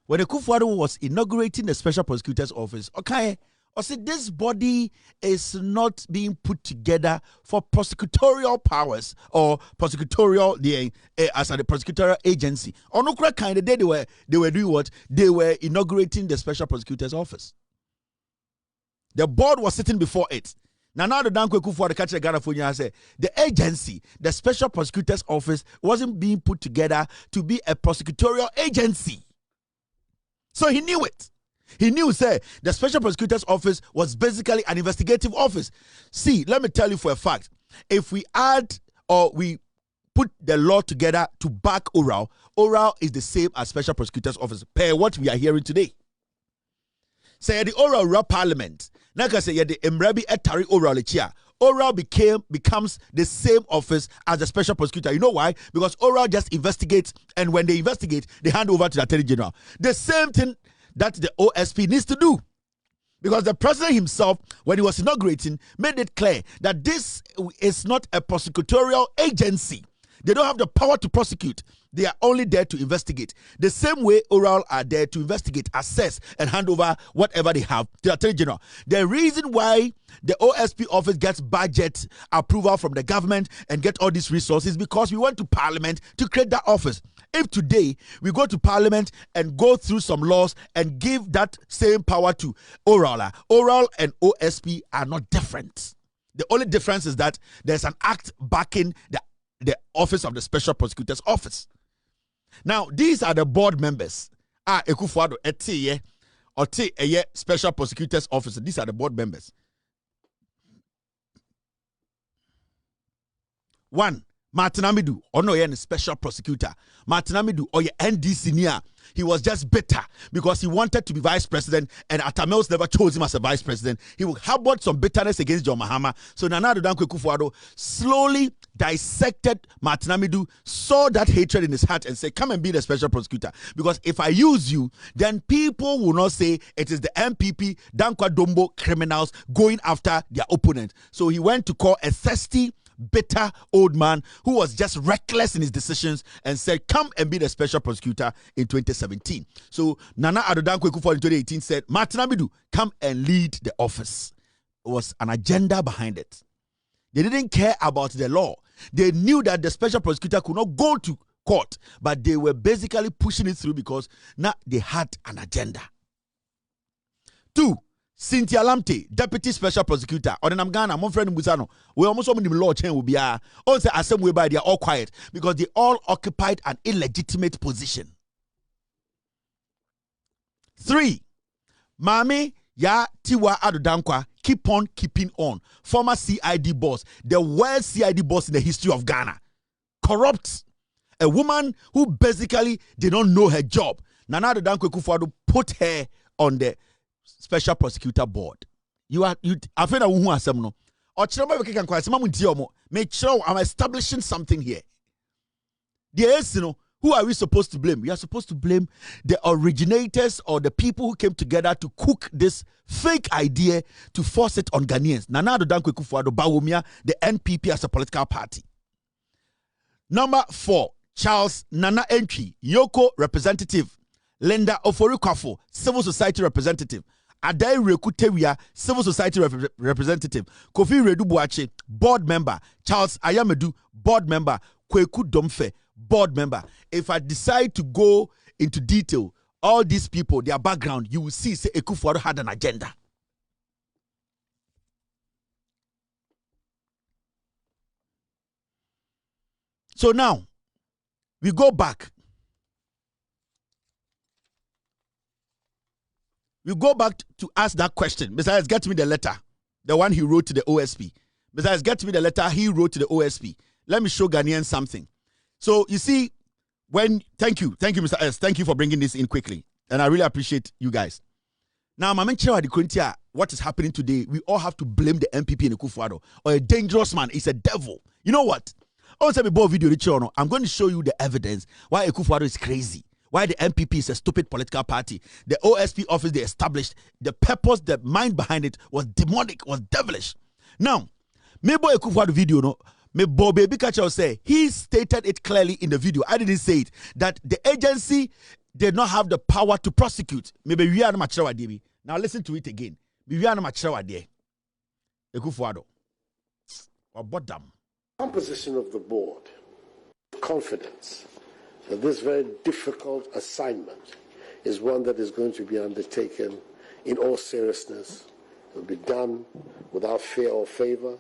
when the Kufuor was inaugurating the Special Prosecutor's Office, okay, I said this body is not being put together for prosecutorial powers or prosecutorial as a prosecutorial agency. On no kind of day they were doing what? They were inaugurating the Special Prosecutor's Office. The board was sitting before it. Now the Dankwe Kufuor the catcher Ghana for you say the agency, the Special Prosecutor's Office, wasn't being put together to be a prosecutorial agency. So he knew it. He knew, say, the Special Prosecutor's Office was basically an investigative office. See, let me tell you for a fact, if we add or we put the law together to back oral is the same as Special Prosecutor's Office, per what we are hearing today. Say the oral parliament, like I say, the emrabi etari oral chia. Oral becomes the same office as the Special Prosecutor. You know why? Because oral just investigates, and when they investigate, they hand over to the Attorney General. The same thing that the OSP needs to do. Because the president himself, when he was inaugurating, made it clear that this is not a prosecutorial agency. They don't have the power to prosecute. They are only there to investigate. The same way oral are there to investigate, assess, and hand over whatever they have to the Attorney General. The reason why the OSP office gets budget approval from the government and get all these resources because we went to Parliament to create that office. If today we go to Parliament and go through some laws and give that same power to oral and OSP are not different. The only difference is that there's an act backing the office of the Special Prosecutor's Office. Now, these are the board members. Ekufuado, Special Prosecutor's Office. These are the board members. 1. Martin Amidu, the special prosecutor. Martin Amidu, NDC near. He was just bitter because he wanted to be vice president and Atamels never chose him as a vice president. He harbored some bitterness against John Mahama. So Nana Addo Dankwa Akufo-Addo slowly dissected Martin Amidu, saw that hatred in his heart and said, come and be the special prosecutor. Because if I use you, then people will not say it is the MPP, Dankwa Dombo criminals going after their opponent. So he went to call a thirsty, bitter old man who was just reckless in his decisions and said, come and be the special prosecutor in 2017. So Nana Addo Dankwa Akufo-Addo in 2018 said, Martin Amidu, come and lead the office. There was an agenda behind it. They didn't care about the law. They knew that the special prosecutor could not go to court, but they were basically pushing it through because now they had an agenda. 2. Cynthia Lamte, Deputy Special Prosecutor. Or the Ghana, my friend Musano. We almost so many law change will be also the same way by they are all quiet because they all occupied an illegitimate position. 3. Mami Ya Tiwa Addo Dankwa, keep on keeping on. Former CID boss, the worst CID boss in the history of Ghana. Corrupt. A woman who basically did not know her job. Nana Addo Dankwa Akufo-Addo put her on the Special Prosecutor Board. I feel that who has some no. Or I'm establishing something here. Who are we supposed to blame? We are supposed to blame the originators or the people who came together to cook this fake idea to force it on Ghanaians. Nana Addo Dankwa Akufo-Addo, Bawumia, the NPP as a political party. Number 4, Charles Nana Entry, Yoko representative. Linda Oforukwafo, civil society representative. Adai Rekutewia, civil society representative. Kofi Redubuache, board member. Charles Ayamedu, board member. Kweku Domfe, board member. If I decide to go into detail, all these people, their background, you will see, say, Akufo-Addo had an agenda. So now, we go back. We go back to ask that question. Besides, get me the letter, the one he wrote to the OSP. Besides, get me the letter he wrote to the OSP. Let me show Ghanaians something. So, you see, thank you, Mr. S. Thank you for bringing this in quickly. And I really appreciate you guys. Now, what is happening today, we all have to blame the MPP in Akufo-Addo or a dangerous man. He's a devil. You know what? Also, before video, I'm going to show you the evidence why Akufo-Addo is crazy. Why the MPP is a stupid political party. The OSP office they established, the purpose, the mind behind it was demonic, was devilish. Now, maybe Akufo-Addo video, no, me Baby Kacha say he stated it clearly in the video. I didn't say it that the agency did not have the power to prosecute. Maybe we are not. Now listen to it again. We are not Akufo-Addo. Or bottom. Composition of the board. Confidence that this very difficult assignment is one that is going to be undertaken in all seriousness. It will be done without fear or favor,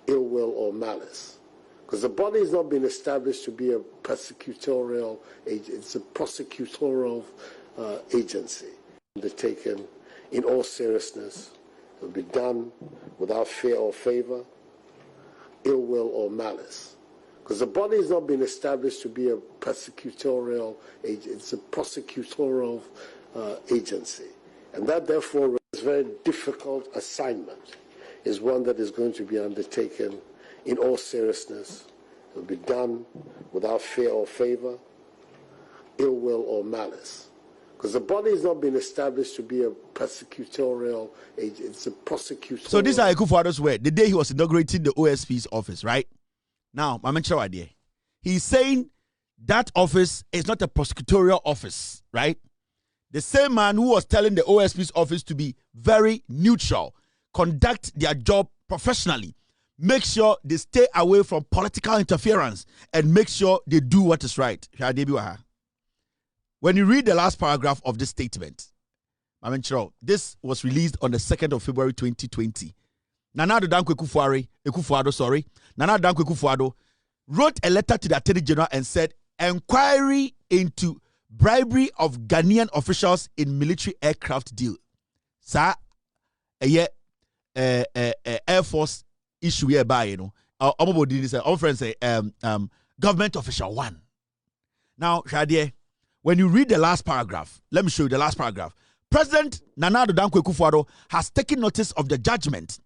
ill will or malice. Because the body has not been established to be a prosecutorial agency. It's a prosecutorial agency. Undertaken in all seriousness. It will be done without fear or favor, ill will or malice. Because the body has not been established to be a prosecutorial agency. It's a prosecutorial agency. And that, therefore, is a very difficult assignment, is one that is going to be undertaken in all seriousness. It will be done without fear or favor, ill will or malice. Because the body is not being established to be a prosecutorial agent, it's a prosecutorial. So these are Akufo-Addo's word. The day he was inaugurating the OSP's office, right? Now, I'm sure idea. He's saying that office is not a prosecutorial office, right? The same man who was telling the OSP's office to be very neutral, conduct their job professionally, make sure they stay away from political interference, and make sure they do what is right. When you read the last paragraph of this statement, this was released on the 2nd of February 2020. Nana Akufo-Addo, Nana Akufo-Addo wrote a letter to the Attorney General and said, inquiry into bribery of Ghanaian officials in military aircraft deal. Sa Air Force issue hereby, you know. Our friends say government official one. Now, Shadie, when you read the last paragraph, let me show you the last paragraph. President Nana Akufo-Addo has taken notice of the judgment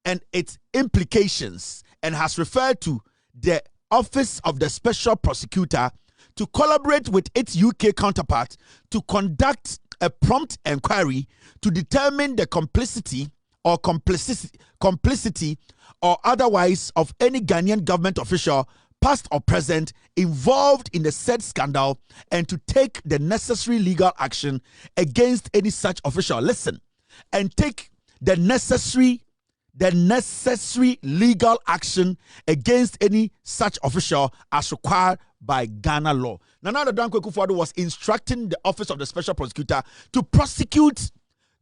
and its implications and has referred to the Office of the Special Prosecutor to collaborate with its UK counterpart to conduct a prompt inquiry to determine the complicity or otherwise of any Ghanaian government official, past or present, involved in the said scandal, and to take the necessary legal action against any such official. Listen, and take the necessary legal action against any such official as required by Ghana law. Nana Akufo-Addo was instructing the Office of the Special Prosecutor to prosecute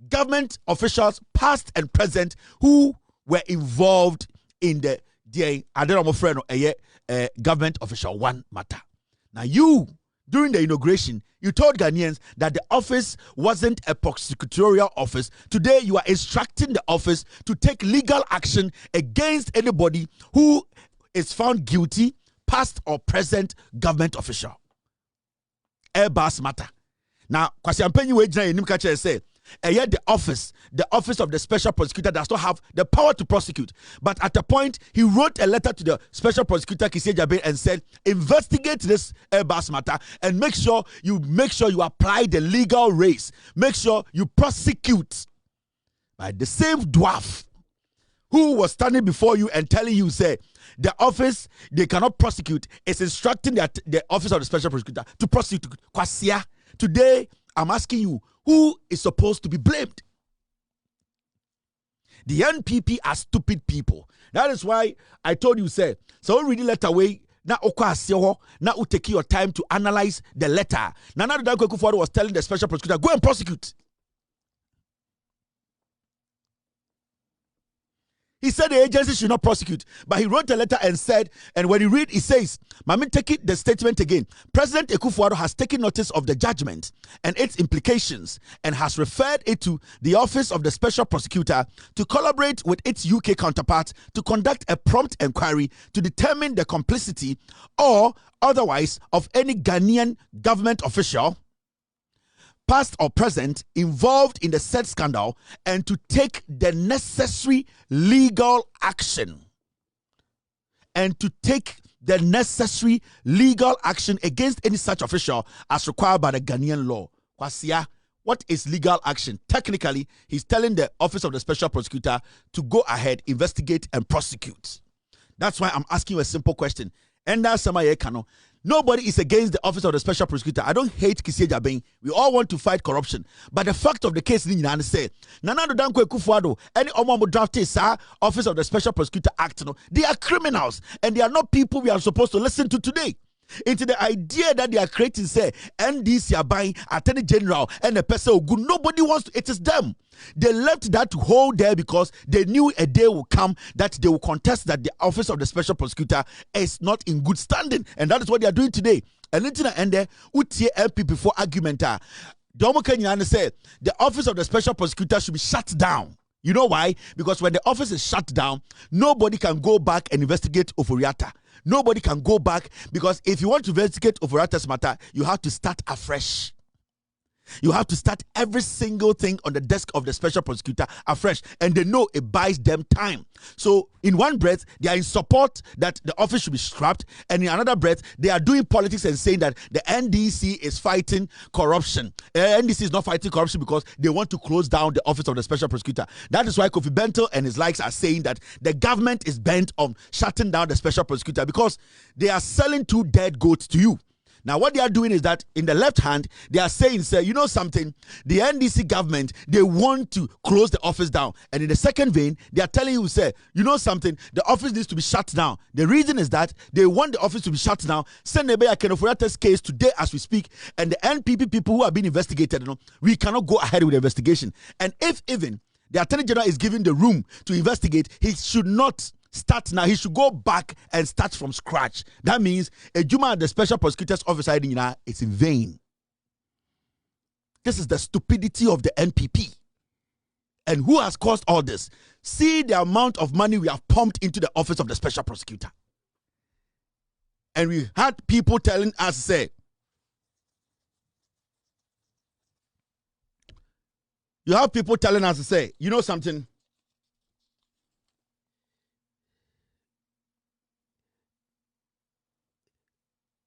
government officials, past and present, who were involved in the government official one matter. Now you, during the inauguration, you told Ghanaians that the office wasn't a prosecutorial office. Today, you are instructing the office to take legal action against anybody who is found guilty, past or present government official. Airbus matter. Now, Kwasi Ampenyi Wejina Inimkache say, the office of the Special Prosecutor does not have the power to prosecute. But at a point, he wrote a letter to the Special Prosecutor Kissie Jabe and said, investigate this Airbus matter and make sure you apply the legal race. Make sure you prosecute. By the same dwarf who was standing before you and telling you, say, the office, they cannot prosecute, is instructing the Office of the Special Prosecutor to prosecute. Kwasia, today, I'm asking you, who is supposed to be blamed? The NPP are stupid people. That is why I told you, say, so read the letter away. Now, now take your time to analyze the letter. Nana Akufo-Addo was telling the Special Prosecutor, go and prosecute. He said the agency should not prosecute, but he wrote a letter and said, and when you read, it says, Mami, take it, the statement again. President Akufo-Addo has taken notice of the judgment and its implications and has referred it to the Office of the Special Prosecutor to collaborate with its UK counterpart to conduct a prompt inquiry to determine the complicity or otherwise of any Ghanaian government official, past or present, involved in the said scandal, and to take the necessary legal action. Against any such official as required by the Ghanaian law. Kwasia, what is legal action? Technically, he's telling the Office of the Special Prosecutor to go ahead, investigate, and prosecute. That's why I'm asking you a simple question. Nobody is against the Office of the Special Prosecutor. I don't hate Kissie Jabe. We all want to fight corruption. But the fact of the case is, Nana Akufo-Addo, any Omomo drafted Office of the Special Prosecutor Act, they are criminals. And they are not people we are supposed to listen to today. Into the idea that they are creating, say, NDC are buying Attorney General and the person who good. Nobody wants to, it is them. They left that to hold there because they knew a day will come that they will contest that the Office of the Special Prosecutor is not in good standing. And that is what they are doing today. And into the end there, LP before argument, the said the Office of the Special Prosecutor should be shut down. You know why? Because when the office is shut down, nobody can go back and investigate Oforiatta. Nobody can go back because if you want to investigate Oforiatta's matter, you have to start afresh. You have to start every single thing on the desk of the special prosecutor afresh, and they know it buys them time. So in one breath, they are in support that the office should be scrapped, and in another breath, they are doing politics and saying that the NDC is fighting corruption. NDC is not fighting corruption because they want to close down the office of the special prosecutor. That is why Kofi Bentil and his likes are saying that the government is bent on shutting down the special prosecutor because they are selling 2 dead goats to you. Now, what they are doing is that in the left hand, they are saying, say, you know something, the NDC government, they want to close the office down. And in the second vein, they are telling you, say, you know something, the office needs to be shut down. The reason is that they want the office to be shut down. Send a Kenoforiata's case today as we speak, and the NPP people who are being investigated, we cannot go ahead with the investigation. And if even the Attorney General is given the room to investigate, he should not start now. He should go back and start from scratch. That means a Juma at the special prosecutor's office is in vain. This is the stupidity of the NPP. And who has caused all this? See the amount of money we have pumped into the office of the special prosecutor. And we had people telling us, say, you have people telling us to say, you know something?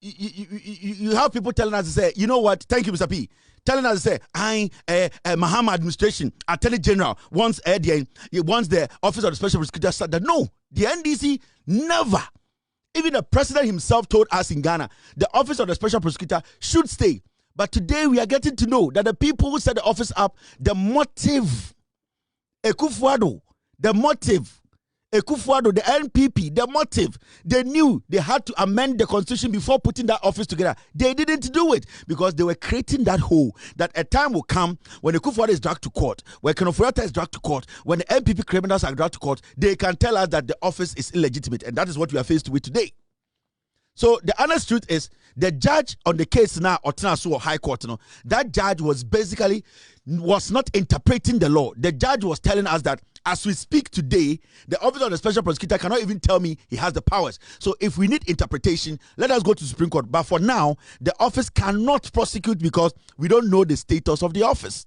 You have people telling us to say, you know what? Thank you, Mr. P. Telling us to say, Mahama administration, Attorney General wants the office of the special prosecutor said that no, the NDC never. Even the president himself told us in Ghana, the office of the special prosecutor should stay. But today we are getting to know that the people who set the office up, the motive, Ekufuado, the motive, Ekufuado, the NPP, the motive, they knew they had to amend the constitution before putting that office together. They didn't do it because they were creating that hole that a time will come when Ekufuado is dragged to court, when Kenoforiata is dragged to court, when the NPP criminals are dragged to court, they can tell us that the office is illegitimate. And that is what we are faced with today. So the honest truth is, the judge on the case now, or High Court, that judge was not interpreting the law. The judge was telling us that as we speak today, the office of the special prosecutor cannot even tell me he has the powers. So if we need interpretation, let us go to the Supreme Court. But for now, the office cannot prosecute because we don't know the status of the office.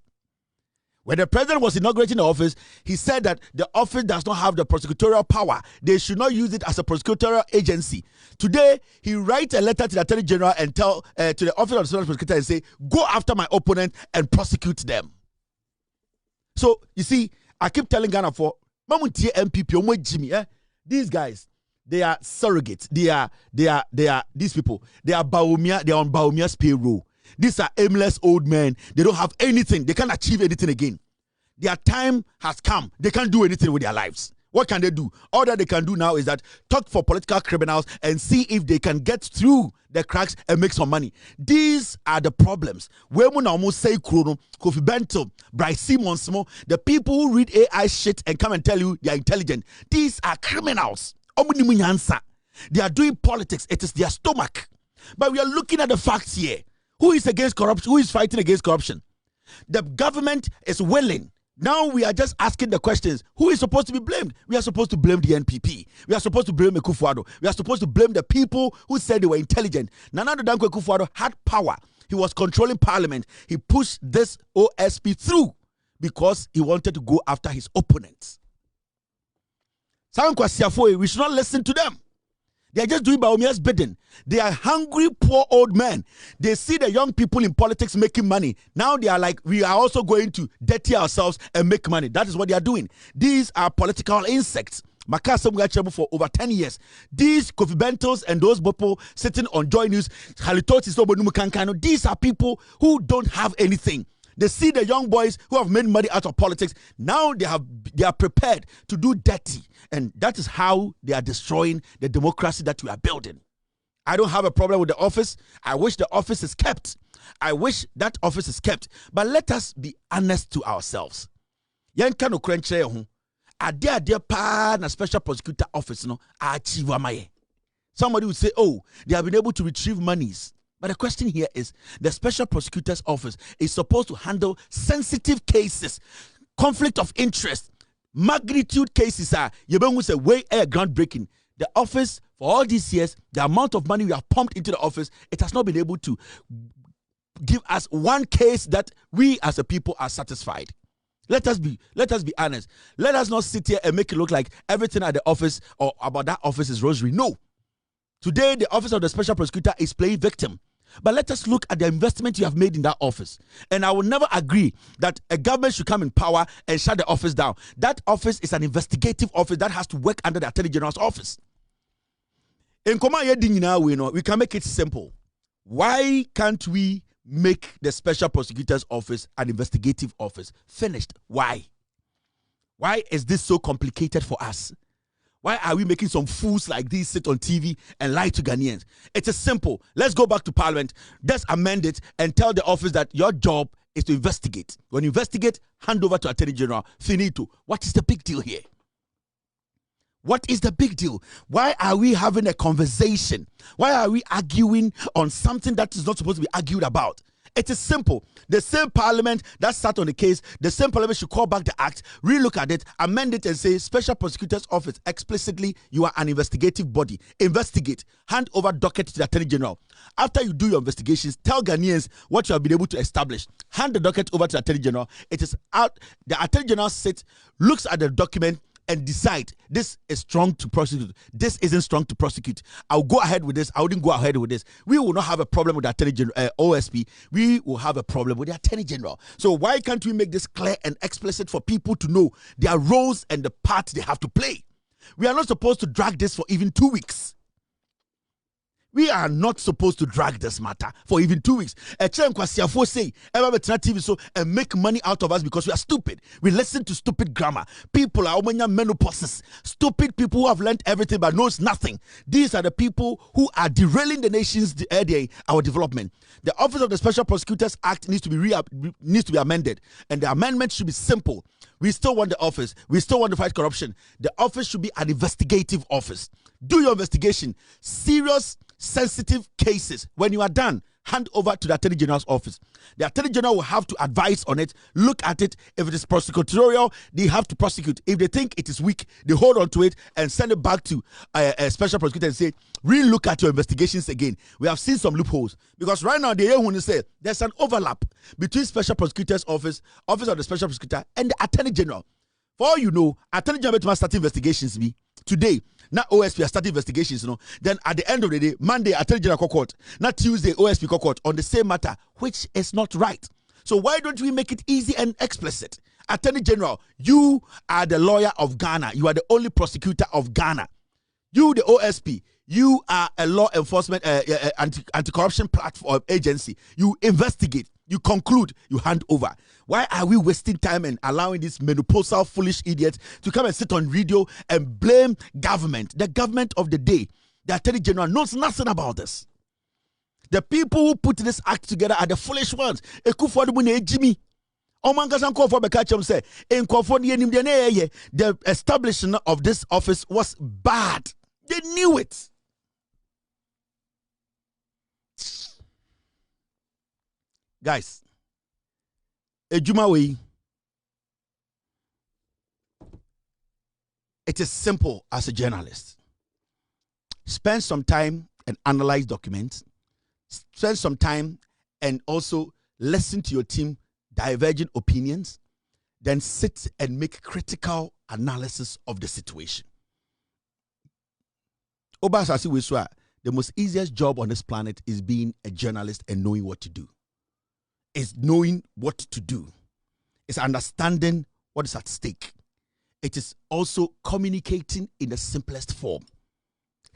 When the president was inaugurating the office, he said that the office does not have the prosecutorial power. They should not use it as a prosecutorial agency. Today, he writes a letter to the Attorney General and tell to the office of the special prosecutor and say, go after my opponent and prosecute them. So, you see, I keep telling Ghana for MPP, these guys, they are surrogates. They are these people. They are Baumia, they are on Baumia's payroll. These are aimless old men. They don't have anything. They can't achieve anything again. Their time has come. They can't do anything with their lives. What can they do? All that they can do now is that talk for political criminals and see if they can get through the cracks and make some money. These are the problems. Kofi Bentil, Bryce Simmons, the people who read AI shit and come and tell you they are intelligent. These are criminals. They are doing politics. It is their stomach. But we are looking at the facts here. Who is against corruption? Who is fighting against corruption? The government is willing. Now we are just asking the questions. Who is supposed to be blamed? We are supposed to blame the NPP. We are supposed to blame Ekufuado. We are supposed to blame the people who said they were intelligent. Nana Danko Ekufuado had power. He was controlling parliament. He pushed this OSP through because he wanted to go after his opponents. We should not listen to them. They are just doing Baumia's bidding. They are hungry, poor old men. They see the young people in politics making money. Now they are like, we are also going to dirty ourselves and make money. That is what they are doing. These are political insects. Makasa for over 10 years. These Kofi Bentils and those people sitting on Joy News, these are people who don't have anything. They see the young boys who have made money out of politics. Now they are prepared to do dirty. And that is how they are destroying the democracy that we are building. I don't have a problem with the office. I wish the office is kept. I wish that office is kept. But let us be honest to ourselves. Yankano krenche ho. Ade pa na special prosecutor office no achieve amaye. Somebody would say, oh, they have been able to retrieve monies. But the question here is, the special prosecutor's office is supposed to handle sensitive cases, conflict of interest, magnitude cases are, you say, way groundbreaking. The office, for all these years, the amount of money we have pumped into the office, it has not been able to give us one case that we as a people are satisfied. Let us be honest. Let us not sit here and make it look like everything at the office or about that office is rosary. No. Today, the office of the special prosecutor is playing victim. But let us look at the investment you have made in that office. And I will never agree that a government should come in power and shut the office down. That office is an investigative office that has to work under the Attorney General's office. In we can make it simple. Why can't we make the special prosecutor's office an investigative office? Finished. Why? Why is this so complicated for us? Why are we making some fools like these sit on TV and lie to Ghanaians? It is simple. Let's go back to Parliament. Let's amend it and tell the office that your job is to investigate. When you investigate, hand over to Attorney General. Finito. What is the big deal here? What is the big deal? Why are we having a conversation? Why are we arguing on something that is not supposed to be argued about? It is simple. The same parliament that sat on the case, the same parliament should call back the act, relook at it, amend it and say, Special Prosecutor's Office, explicitly, you are an investigative body. Investigate. Hand over docket to the Attorney General. After you do your investigations, tell Ghanaians what you have been able to establish. Hand the docket over to the Attorney General. It is out. The Attorney General sits, looks at the document, and decide this is strong to prosecute, this isn't strong to prosecute. I'll go ahead with this, I wouldn't go ahead with this. We will not have a problem with the Attorney General, OSP. We will have a problem with the Attorney General. So why can't we make this clear and explicit for people to know their roles and the part they have to play? We are not supposed to drag this for even 2 weeks. We are not supposed to drag this matter for even 2 weeks. Say, TV so and make money out of us because we are stupid. We listen to stupid grammar. People are menopauses. Stupid people who have learned everything but knows nothing. These are the people who are derailing the nation's our development. The Office of the Special Prosecutors Act needs to be amended, and the amendment should be simple. We still want the office. We still want to fight corruption. The office should be an investigative office. Do your investigation. Serious, sensitive cases. When you are done, hand over to the Attorney General's office. The Attorney General will have to advise on it, look at it. If it is prosecutorial, they have to prosecute. If they think it is weak, they hold on to it and send it back to a special prosecutor and say, re-look at your investigations again. We have seen some loopholes. Because right now, they want to say there's an overlap between Special Prosecutor's Office, Office of the Special Prosecutor, and the Attorney General. For all you know, Attorney General must start investigations today. Now OSP are starting investigations, Then at the end of the day, Monday, Attorney General court. Not Tuesday, OSP court on the same matter, which is not right. So why don't we make it easy and explicit? Attorney General, you are the lawyer of Ghana. You are the only prosecutor of Ghana. You, the OSP, you are a law enforcement anti-corruption platform agency. You investigate. You conclude, you hand over. Why are we wasting time and allowing these menopausal foolish idiots to come and sit on radio and blame government? The government of the day, the Attorney General knows nothing about this. The people who put this act together are the foolish ones. The establishment of this office was bad. They knew it. Guys, Ejuma way, it is simple as a journalist. Spend some time and analyze documents. Spend some time and also listen to your team divergent opinions. Then sit and make critical analysis of the situation. Obasasi Wiswa, the most easiest job on this planet is being a journalist and knowing what to do. It's knowing what to do. It's understanding what is at stake. It is also communicating in the simplest form.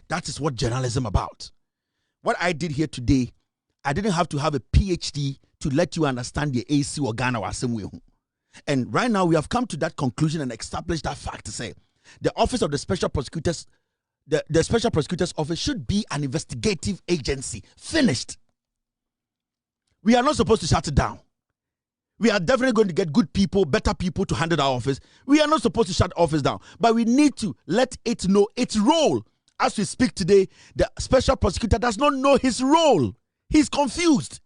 That is what journalism about. What I did here today, I didn't have to have a PhD to let you understand the AC or Ghana or some way. And right now we have come to that conclusion and established that fact to say the Office of the Special Prosecutors, the Special Prosecutor's Office should be an investigative agency. Finished. We are not supposed to shut it down. We are definitely going to get good people, better people to handle our office. We are not supposed to shut the office down, but we need to let it know its role. As we speak today, the special prosecutor does not know his role. He's confused.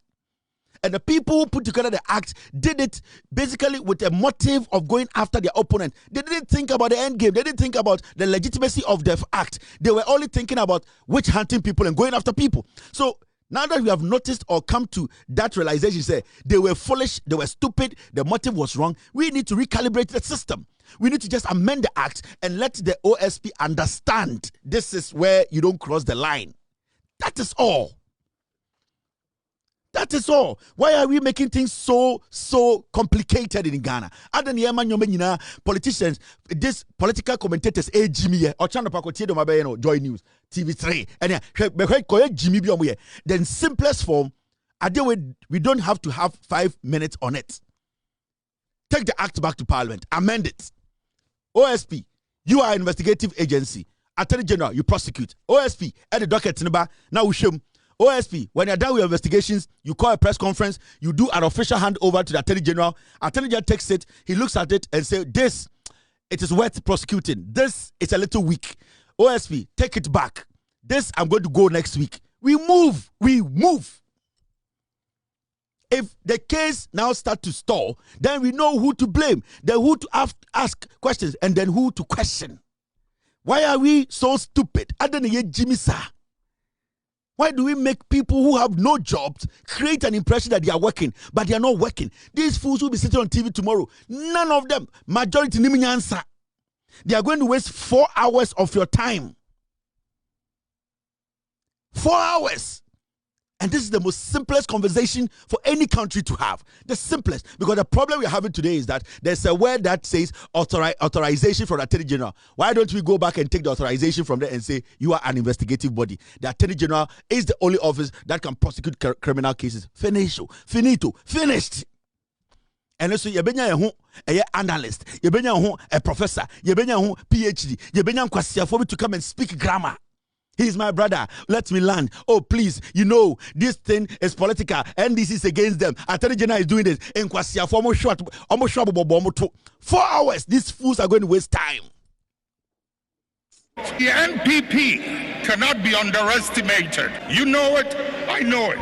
And the people who put together the act did it basically with a motive of going after their opponent. They didn't think about the end game. They didn't think about the legitimacy of the act. They were only thinking about witch hunting people and going after people. So Now that we have noticed or come to that realization, say they were foolish, they were stupid, the motive was wrong, we need to recalibrate the system. We need to just amend the act and let the OSP understand this is where you don't cross the line. That is all. That is all. Why are we making things so complicated in Ghana? Politicians, these political commentators, Jimmy, or Channel Paco, Joy News, TV3, and Jimmy, then simplest form, we don't have to have 5 minutes on it. Take the act back to Parliament, amend it. OSP, you are an investigative agency. Attorney General, you prosecute. OSP, at the docket, now we show. OSP, when you're done with your investigations, you call a press conference, you do an official handover to the Attorney General. Attorney General takes it, he looks at it and says, this, it is worth prosecuting. This is a little weak. OSP, take it back. This, I'm going to go next week. We move. If the case now starts to stall, then we know who to blame, then who to ask questions, and then who to question. Why are we so stupid? Why do we make people who have no jobs create an impression that they are working, but they are not working? These fools will be sitting on TV tomorrow. None of them, majority, they are going to waste 4 hours of your time. 4 hours. And this is the most simplest conversation for any country to have. The simplest. Because the problem we're having today is that there's a word that says authorization from the Attorney General. Why don't we go back and take the authorization from there and say you are an investigative body? The Attorney General is the only office that can prosecute criminal cases. Finito. Finished. And so you a analyst, you a professor, you PhD, you for me to come and speak grammar. He's my brother. Let me land. Oh, please. You know, this thing is political. NDC is against them. Attorney General is doing this. 4 hours. These fools are going to waste time. The NPP cannot be underestimated. You know it. I know it.